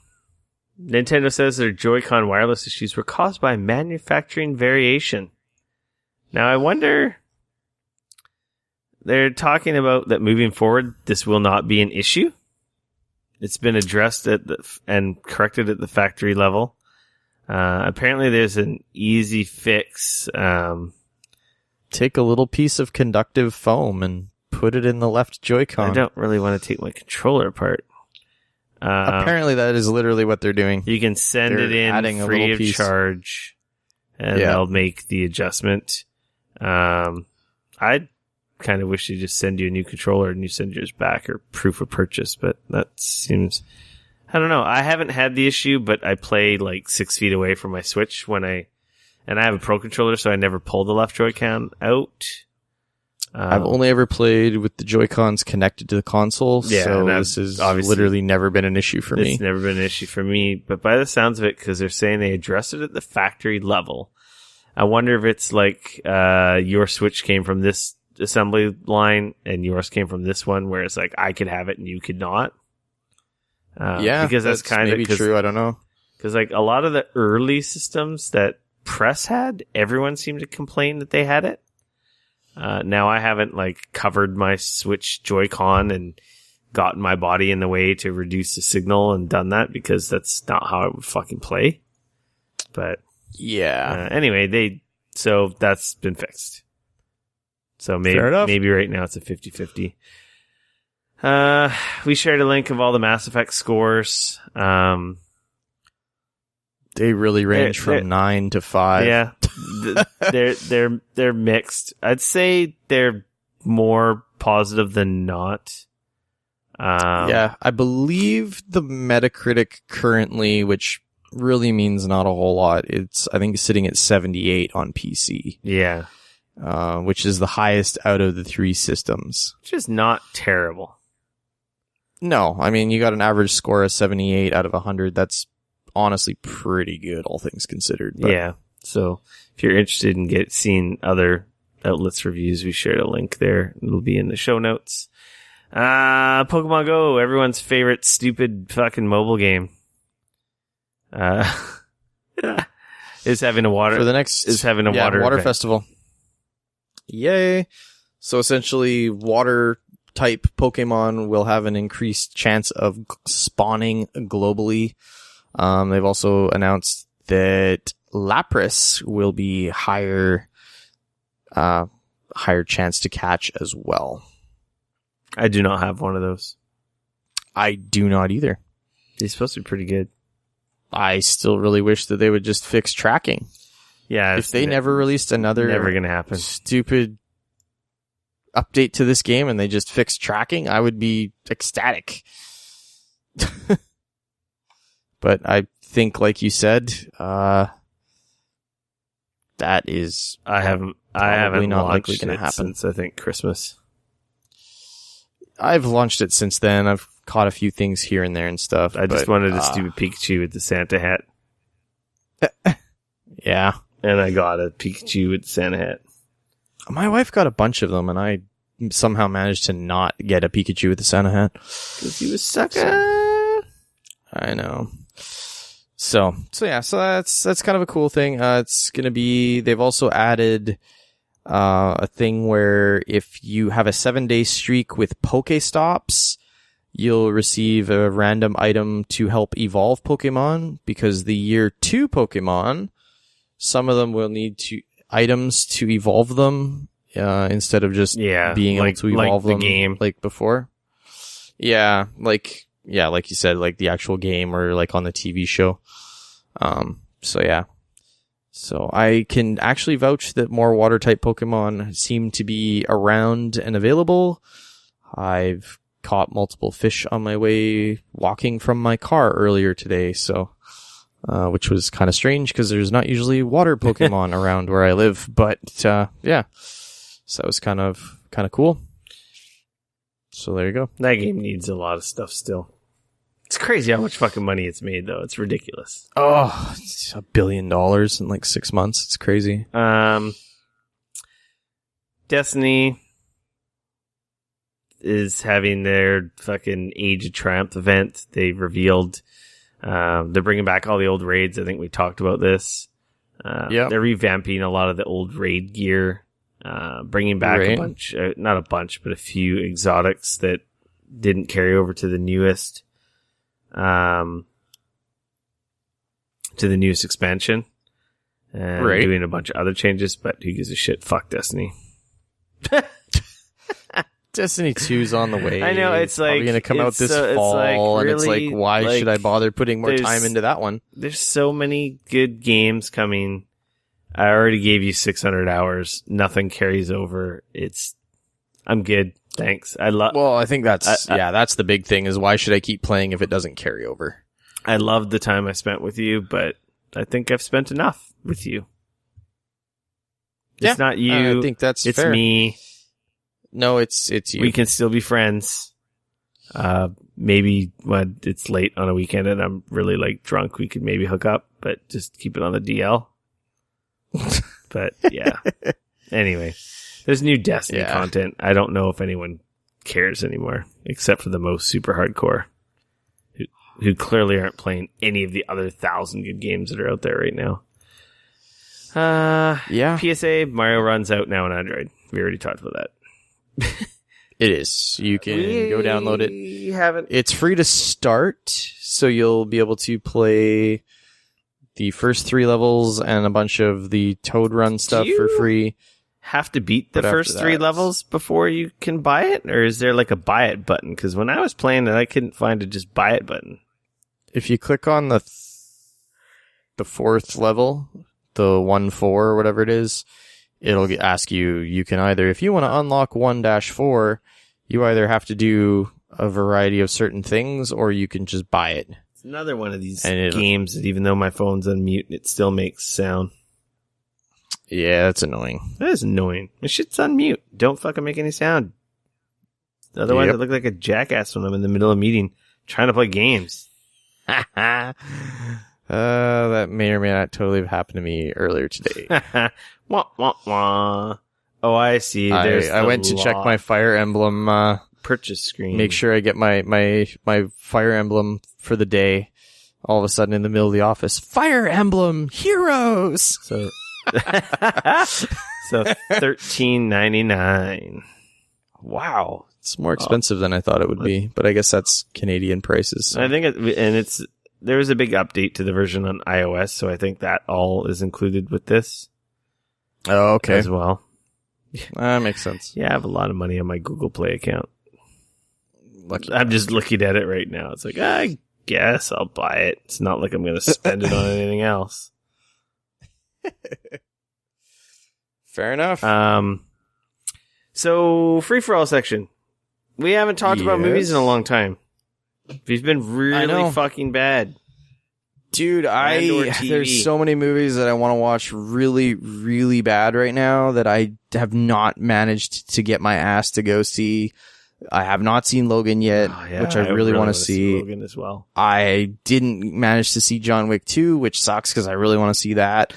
Nintendo says their JoyCon wireless issues were caused by manufacturing variation. Now I wonder, they're talking about that moving forward, this will not be an issue. It's been addressed and corrected at the factory level. Apparently there's an easy fix. Take a little piece of conductive foam and put it in the left Joy-Con. I don't really want to take my controller apart. Apparently that is literally what they're doing. You can send it in free of charge, and they'll make the adjustment. I kind of wish they just send you a new controller and you send yours back or proof of purchase, but that seems... I don't know. I haven't had the issue, but I play like 6 feet away from my Switch and I have a Pro controller, so I never pull the left Joy-Con out. I've only ever played with the Joy-Cons connected to the console, so this has literally never been an issue for me. It's never been an issue for me, but by the sounds of it, because they're saying they addressed it at the factory level, I wonder if it's like your Switch came from this assembly line and yours came from this one, where it's like I could have it and you could not. Because that's kind of true. I don't know. Because like a lot of the early systems that Press had, everyone seemed to complain that they had it. Now I haven't like covered my Switch Joy-Con and gotten my body in the way to reduce the signal and done that, because that's not how I would fucking play. But yeah. Anyway, so that's been fixed. So maybe right now it's a 50-50. We shared a link of all the Mass Effect scores. They really range from 9 to 5. Yeah. They're mixed. I'd say they're more positive than not. I believe the Metacritic currently, which really means not a whole lot, I think it's sitting at 78 on PC. Yeah. Which is the highest out of the 3 systems. Which is not terrible. No, I mean, you got an average score of 78 out of 100. That's honestly pretty good, all things considered. But yeah. So if you're interested in seeing other outlets' reviews, we shared a link there. It'll be in the show notes. Pokemon Go, everyone's favorite stupid fucking mobile game. Is having a water water festival. Yay. So essentially, water type Pokemon will have an increased chance of spawning globally. They've also announced that Lapras will be higher chance to catch as well. I do not have one of those. I do not either. They're supposed to be pretty good. I still really wish that they would just fix tracking. Yeah. If they never released another never gonna happen. Stupid update to this game and they just fixed tracking, I would be ecstatic. But I think, like you said, that is I haven't not likely launched going to it happen since I think Christmas. I've launched it since then. I've caught a few things here and there and stuff. I just wanted a stupid Pikachu with the Santa hat. Yeah. And I got a Pikachu with the Santa hat. My wife got a bunch of them, and I somehow managed to not get a Pikachu with the Santa hat. Because he was sucker. I know. So that's kind of a cool thing. It's going to be, they've also added a thing where if you have a 7-day streak with Pokestops, you'll receive a random item to help evolve Pokemon, because the year 2 Pokemon, some of them will need items to evolve them, instead of just being able to evolve them game. Like before. Yeah, like you said, like the actual game or like on the TV show. So I can actually vouch that more water type Pokemon seem to be around and available. I've caught multiple fish on my way walking from my car earlier today, so which was kind of strange because there's not usually water Pokemon around where I live, but so that was kind of cool. So there you go. That game needs a lot of stuff still. It's crazy how much fucking money it's made, though. It's ridiculous. Oh, it's $1 billion in like 6 months. It's crazy. Destiny is having their fucking Age of Triumph event. They revealed they're bringing back all the old raids. I think we talked about this. They're revamping a lot of the old raid gear, bringing back a bunch, not a bunch, but a few exotics that didn't carry over to the newest. to the newest expansion and doing a bunch of other changes, but who gives a shit? Fuck Destiny. Destiny 2's on the way. I know, it's like... probably going to come out this fall, like, and it's like, why should I bother putting more time into that one? There's so many good games coming. I already gave you 600 hours. Nothing carries over. I'm good. Thanks. Well, I think that's the big thing is why should I keep playing if it doesn't carry over? I loved the time I spent with you, but I think I've spent enough with you. It's not you. I think that's fair. It's me. No, it's you. We can still be friends. Maybe when it's late on a weekend and I'm really like drunk, we could maybe hook up, but just keep it on the DL. But yeah. Anyway, there's new Destiny content. I don't know if anyone cares anymore, except for the most super hardcore, who clearly aren't playing any of the other 1,000 good games that are out there right now. PSA, Mario Run's out now on Android. We already talked about that. It is. You can go download it. We haven't. It's free to start, so you'll be able to play the first 3 levels and a bunch of the Toad Run stuff for free. Have to beat the first 3 levels before you can buy it, or is there like a buy it button? Because when I was playing it, I couldn't find a just buy it button. If you click on the 4th level, the 1-4 or whatever it is, it'll ask you can either, if you want to unlock 1-4, you either have to do a variety of certain things or you can just buy it. It's another one of these games that even though my phone's on mute, it still makes sound. Yeah, that's annoying. That is annoying. My shit's on mute. Don't fucking make any sound. Otherwise, I look like a jackass when I'm in the middle of a meeting trying to play games. That may or may not totally have happened to me earlier today. Wah, wah, wah. Oh, I see. I went to check my Fire Emblem purchase screen. Make sure I get my Fire Emblem for the day. All of a sudden, in the middle of the office, Fire Emblem Heroes. So $13.99. Wow, it's more expensive than I thought it would be, but I guess that's Canadian prices. So. I think there was a big update to the version on iOS, so I think that all is included with this. Oh, okay. As well. That makes sense. Yeah, I have a lot of money on my Google Play account. Lucky I'm just looking at it right now. It's like, I guess I'll buy it. It's not like I'm going to spend it on anything else. Fair enough. So, free-for-all section. We haven't talked about movies in a long time. We've been really fucking bad. Dude, there's so many movies that I want to watch really, really bad right now that I have not managed to get my ass to go see. I have not seen Logan yet, which I really want to see. Logan as well. I didn't manage to see John Wick 2, which sucks because I really want to see that.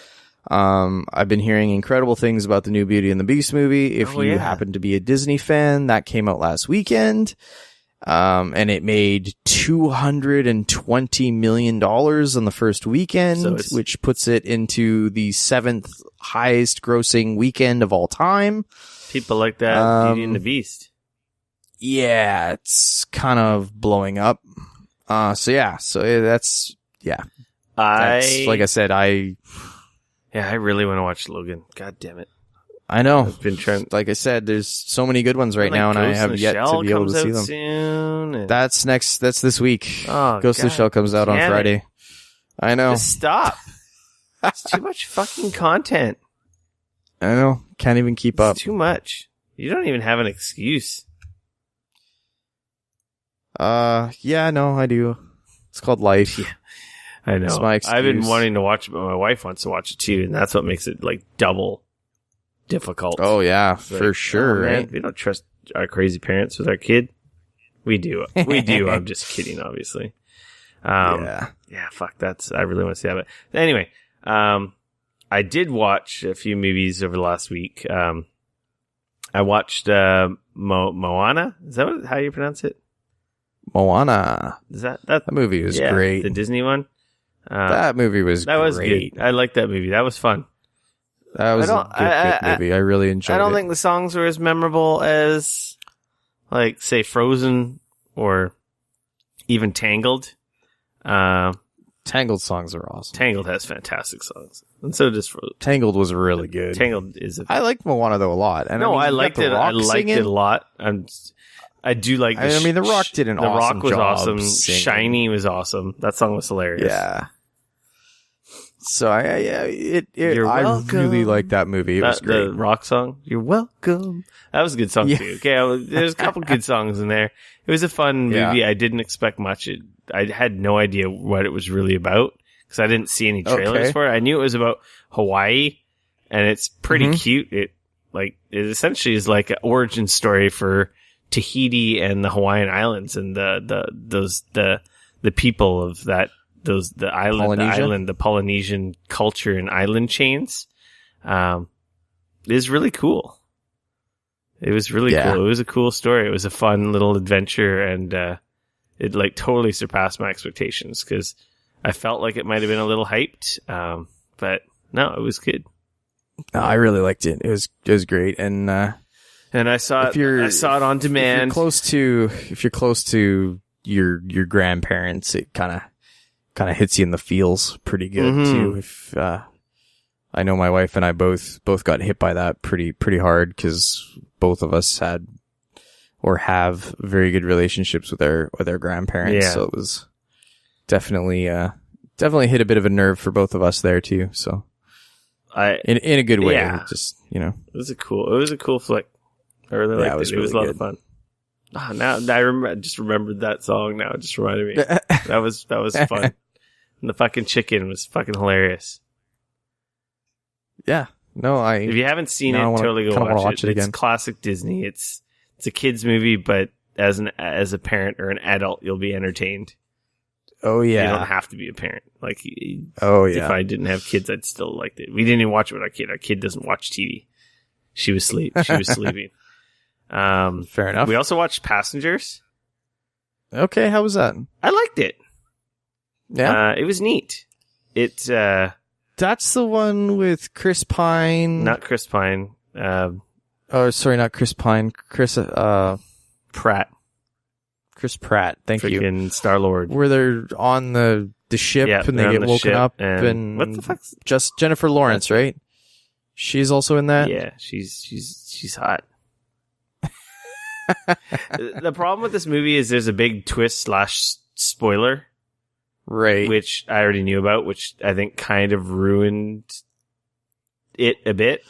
I've been hearing incredible things about the new Beauty and the Beast movie. If you happen to be a Disney fan, that came out last weekend. And it made $220 million on the first weekend, which puts it into the 7th highest grossing weekend of all time. People like that Beauty and the Beast. Yeah, it's kind of blowing up. That's like I said, I really want to watch Logan. God damn it. I know. I've been trying. Like I said, there's so many good ones right now, and I have yet to be able to see them. Soon, That's this week. Oh, Ghost in the Shell comes out on Friday. I know. Just stop. It's too much fucking content. I know. Can't even keep up. It's too much. You don't even have an excuse. Yeah, no, I do. It's called life. Yeah, I know. It's my excuse. I've been wanting to watch it, but my wife wants to watch it too, and that's what makes it like double difficult. Oh yeah, for sure. Man, right? We don't trust our crazy parents with our kid. We do. We do. I'm just kidding, obviously. Yeah, fuck. I really want to see that. But anyway, I did watch a few movies over the last week. I watched Moana. Is that how you pronounce it? Moana. Is that movie was great? The Disney one. That movie was great. Was good. I liked that movie. That was fun. That was a good movie. I really enjoyed it. I don't think the songs were as memorable as, like, say, Frozen or even Tangled. Tangled songs are awesome. Tangled has fantastic songs, and so does Frozen. Tangled was really good. Tangled is. I liked Moana though a lot. And No, I I liked it. I liked it a lot. I do like. The Rock did an awesome job. The Rock was awesome. Singing. Shiny was awesome. That song was hilarious. Yeah. So I welcome. really liked that movie. It was great. The Rock song. You're welcome. That was a good song too. Okay, there's a couple good songs in there. It was a fun movie. I didn't expect much. I had no idea what it was really about because I didn't see any trailers for it. I knew it was about Hawaii, and it's pretty cute. It essentially is like an origin story for Tahiti and the Hawaiian Islands and the people of that. The Polynesian culture and island chains, is really cool. It was really cool. It was a cool story. It was a fun little adventure, and it like totally surpassed my expectations because I felt like it might have been a little hyped, but no, it was good. No, I really liked it. It was great, and I saw it on demand. If you're close to your grandparents, it kind of hits you in the feels pretty good too. If I know my wife and I both got hit by that pretty hard because both of us had or have very good relationships with our grandparents. Yeah. So it was definitely hit a bit of a nerve for both of us there too. So in a good way. Yeah. Just, it was a cool flick. I really liked it. It was a lot of fun. Oh, now I just remembered that song. Now it just reminded me. That was fun. And the fucking chicken was fucking hilarious. Yeah. No, if you haven't seen it, totally go watch it. It's again. Classic Disney. It's a kids movie, but as a parent or an adult, you'll be entertained. Oh yeah. You don't have to be a parent. Like, if I didn't have kids, I'd still liked it. We didn't even watch it with our kid. Our kid doesn't watch TV. She was sleeping. Fair enough. We also watched Passengers. Okay, how was that? I liked it. Yeah, it was neat. That's the one with Chris Pine. Not Chris Pine. Sorry, not Chris Pine. Chris Pratt. Chris Pratt. Thank you. Freaking Star-Lord. Where they're on the ship and they get woken up and what the fuck's just Jennifer Lawrence, right? She's also in that. Yeah, she's hot. The problem with this movie is there's a big twist / spoiler. Right. Which I already knew about, which I think kind of ruined it a bit.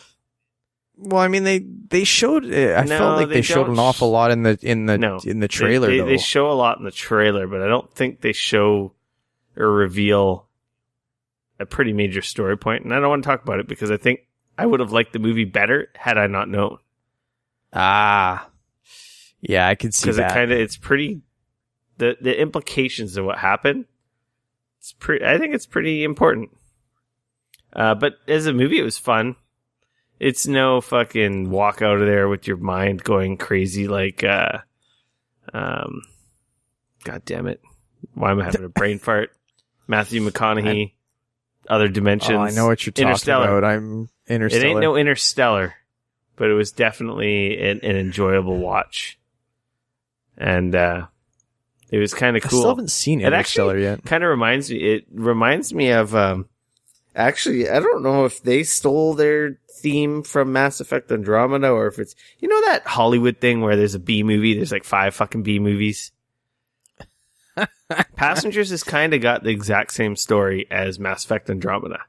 Well, I mean, they showed. I felt like they showed an awful lot in the trailer. They show a lot in the trailer, but I don't think they show or reveal a pretty major story point. And I don't want to talk about it because I think I would have liked the movie better had I not known. Yeah, I could see that. Because it's pretty. The implications of what happened. I think it's pretty important. But as a movie, it was fun. It's no fucking walk out of there with your mind going crazy like, God damn it. Why am I having a brain fart? Matthew McConaughey, Other Dimensions. Oh, I know what you're talking about. I'm Interstellar. It ain't no Interstellar, but it was definitely an enjoyable watch. And, it was kind of cool. I still haven't seen Interstellar yet. Kind of reminds me. It reminds me of. Actually, I don't know if they stole their theme from Mass Effect Andromeda or if it's that Hollywood thing where there's a B movie. There's like 5 fucking B movies. Passengers has kind of got the exact same story as Mass Effect Andromeda.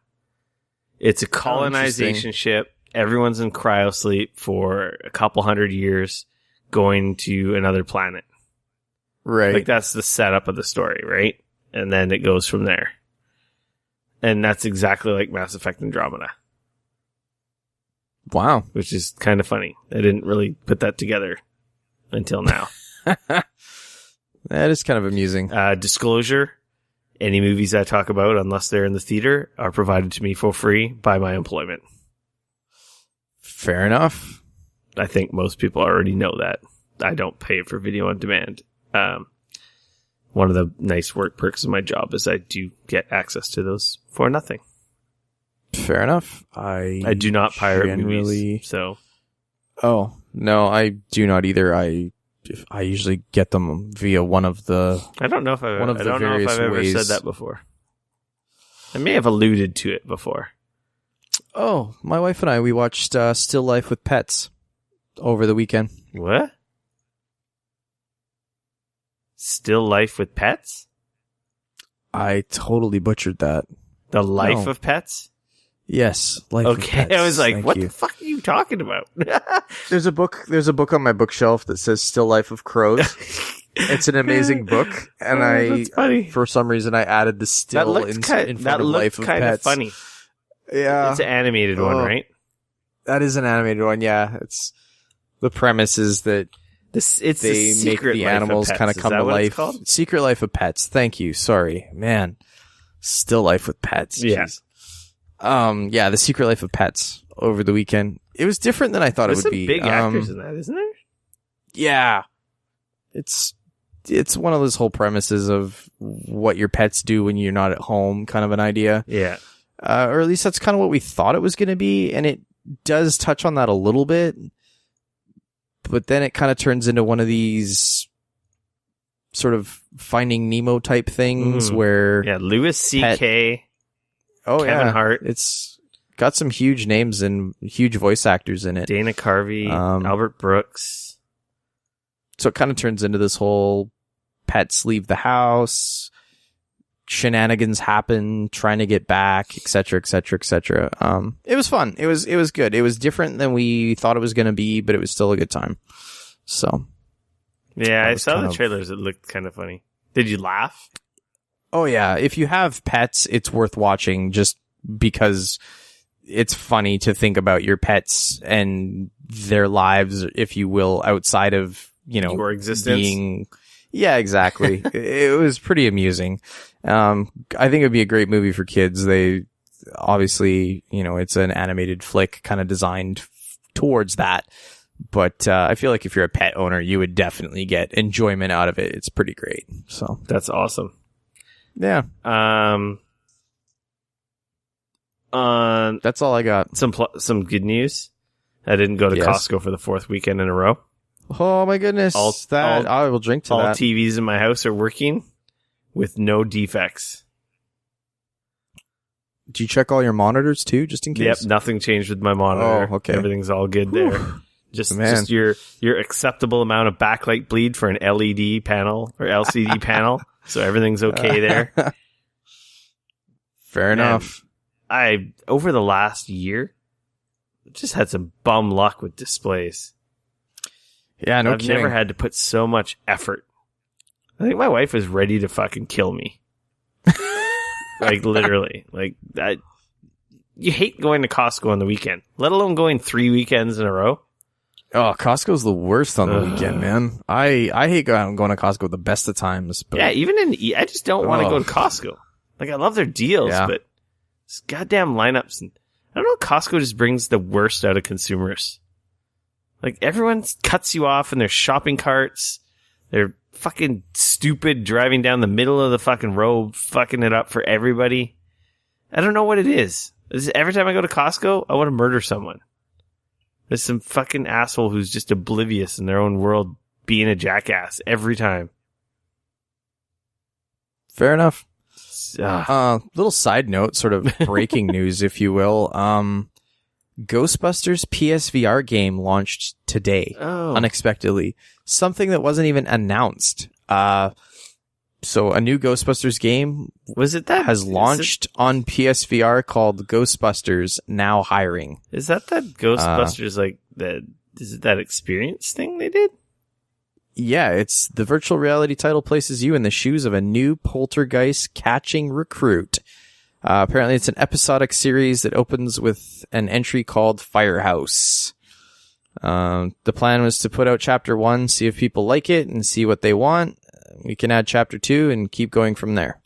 It's a colonization ship. Everyone's in cryosleep for a couple hundred years, going to another planet. Right. Like, that's the setup of the story, right? And then it goes from there. And that's exactly like Mass Effect Andromeda. Wow. Which is kind of funny. I didn't really put that together until now. That is kind of amusing. Disclosure. Any movies I talk about, unless they're in the theater, are provided to me for free by my employment. Fair enough. I think most people already know that. I don't pay for video on demand. One of the nice work perks of my job is I do get access to those for nothing. Fair enough. I do not pirate movies, so. Oh, no, I do not either. I usually get them via one of the. I don't know if I've ever said that before. I may have alluded to it before. Oh, my wife and I, we watched Still Life with Pets over the weekend. What? Still Life with Pets? I totally butchered that. The Life of Pets? Yes, Life of Pets. Okay, I was like, Thank what you. the fuck are you talking about? There's a book on my bookshelf that says Still Life of Crows. It's an amazing book, and that's funny. for some reason, I added the still in front of Life of Pets. Funny. Yeah. It's an animated one, right? That is an animated one, yeah. The premise is that It's they the make Secret the Life of animals Pets. kind of Is come that to what it's life. called? Secret Life of Pets. Thank you. Sorry. Man. Still Life with Pets. Yeah. Jeez. Yeah, The Secret Life of Pets over the weekend. It was different than I thought There's it would be. some big actors in that, isn't there? Yeah. It's one of those whole premises of what your pets do when you're not at home kind of an idea. Yeah. Or at least that's kind of what we thought it was going to be. And it does touch on that a little bit. But then it kind of turns into one of these sort of Finding Nemo type things where... Yeah, Louis C.K., Kevin Hart. It's got some huge names and huge voice actors in it. Dana Carvey, Albert Brooks. So it kind of turns into this whole pets leave the house, shenanigans happen, trying to get back, etc., etc., etc. It was fun. It was good. It was different than we thought it was going to be, but it was still a good time. So, yeah, I saw the trailers. It looked kind of funny. Did you laugh? Oh yeah, if you have pets, it's worth watching just because it's funny to think about your pets and their lives, if you will, outside of, your existence. Yeah, exactly. It was pretty amusing. I think it'd be a great movie for kids. They obviously, it's an animated flick kind of designed towards that. But I feel like if you're a pet owner, you would definitely get enjoyment out of it. It's pretty great. So that's awesome. Yeah. That's all I got. Some good news. I didn't go to Costco for the fourth weekend in a row. Oh my goodness. I will drink to all that. All TVs in my house are working with no defects. Did you check all your monitors too, just in case? Yep, nothing changed with my monitor. Oh, okay. Everything's all good there. Just your acceptable amount of backlight bleed for an LED panel or LCD panel. So everything's okay there. Fair enough. I, over the last year, just had some bum luck with displays. Yeah, no I've kidding. never had to put so much effort. I think my wife is ready to fucking kill me. Like, literally. Like, you hate going to Costco on the weekend, let alone going 3 weekends in a row. Oh, Costco's the worst on the weekend, man. I hate going to Costco the best of times. But yeah, even I just don't want to go to Costco. Like, I love their deals, but it's goddamn lineups. And I don't know, Costco just brings the worst out of consumers. Like, everyone cuts you off in their shopping carts. They're fucking stupid driving down the middle of the fucking road, fucking it up for everybody. I don't know what it is. Every time I go to Costco, I want to murder someone. There's some fucking asshole who's just oblivious in their own world being a jackass every time. Fair enough. Little side note, sort of breaking news, if you will. Ghostbusters PSVR game launched today, unexpectedly. Something that wasn't even announced. So a new Ghostbusters game has launched on PSVR called Ghostbusters Now Hiring. Is that Ghostbusters is it that experience thing they did? Yeah, it's the virtual reality title places you in the shoes of a new poltergeist catching recruit. Apparently it's an episodic series that opens with an entry called Firehouse. The plan was to put out chapter 1, see if people like it and see what they want. We can add chapter 2 and keep going from there.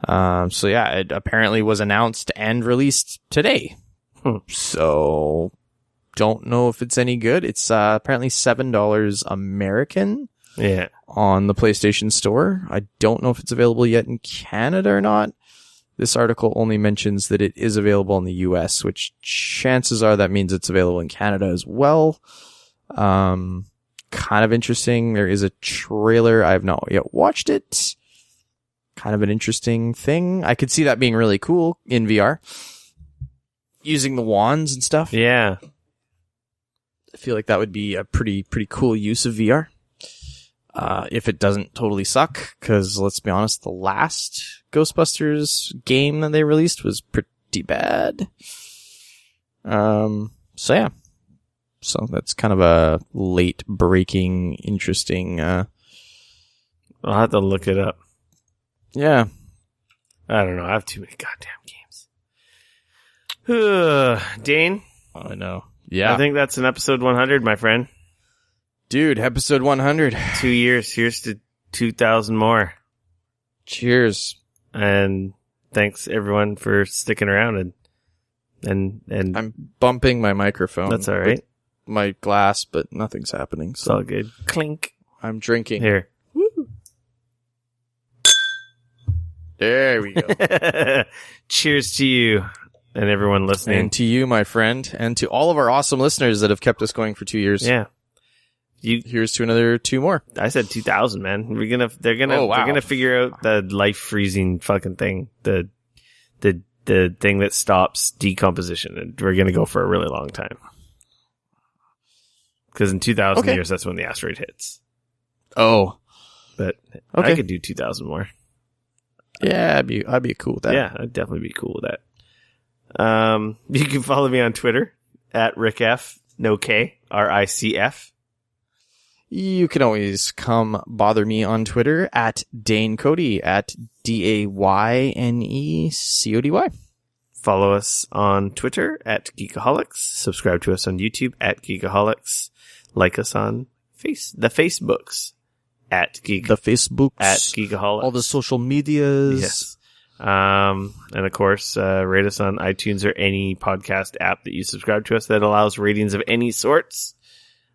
So yeah, it apparently was announced and released today. So don't know if it's any good. It's apparently $7 American on the PlayStation Store. I don't know if it's available yet in Canada or not. This article only mentions that it is available in the US, which chances are that means it's available in Canada as well. Kind of interesting. There is a trailer. I have not yet watched it. kind of an interesting thing. I could see that being really cool in VR. Using the wands and stuff. Yeah. I feel like that would be a pretty cool use of VR. If it doesn't totally suck, because let's be honest, the last Ghostbusters game that they released was pretty bad. So yeah. So that's kind of a late breaking, interesting, I'll have to look it up. Yeah. I don't know. I have too many goddamn games. Dane? I know. Yeah. I think that's an episode 100, my friend. Dude, episode 100. 2 years. Here's to 2,000 more. Cheers. And thanks everyone for sticking around and I'm bumping my microphone. That's all right. With my glass, but nothing's happening. It's all good. Clink. I'm drinking. Here. Woo. There we go. Cheers to you and everyone listening. And to you, my friend, and to all of our awesome listeners that have kept us going for 2 years. Yeah. Here's to another 2 more. I said 2,000, man. They're gonna figure out the life freezing fucking thing. The thing that stops decomposition, and we're gonna go for a really long time. Because in 2,000 years, that's when the asteroid hits. Oh. But I could do 2,000 more. Yeah, I'd be cool with that. Yeah, I'd definitely be cool with that. You can follow me on Twitter at RickF, no K, RICF. You can always come bother me on Twitter at Dane Cody, at DAYNECODY. Follow us on Twitter at Geekoholics. Subscribe to us on YouTube at Geekoholics. Like us on the Facebooks at Geekoholics. All the social medias. Yes. And of course, rate us on iTunes or any podcast app that you subscribe to us that allows ratings of any sorts.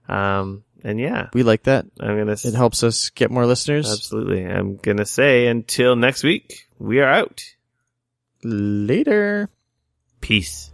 And yeah, we like that. It helps us get more listeners. Absolutely. I'm going to say until next week, we are out. Later. Peace.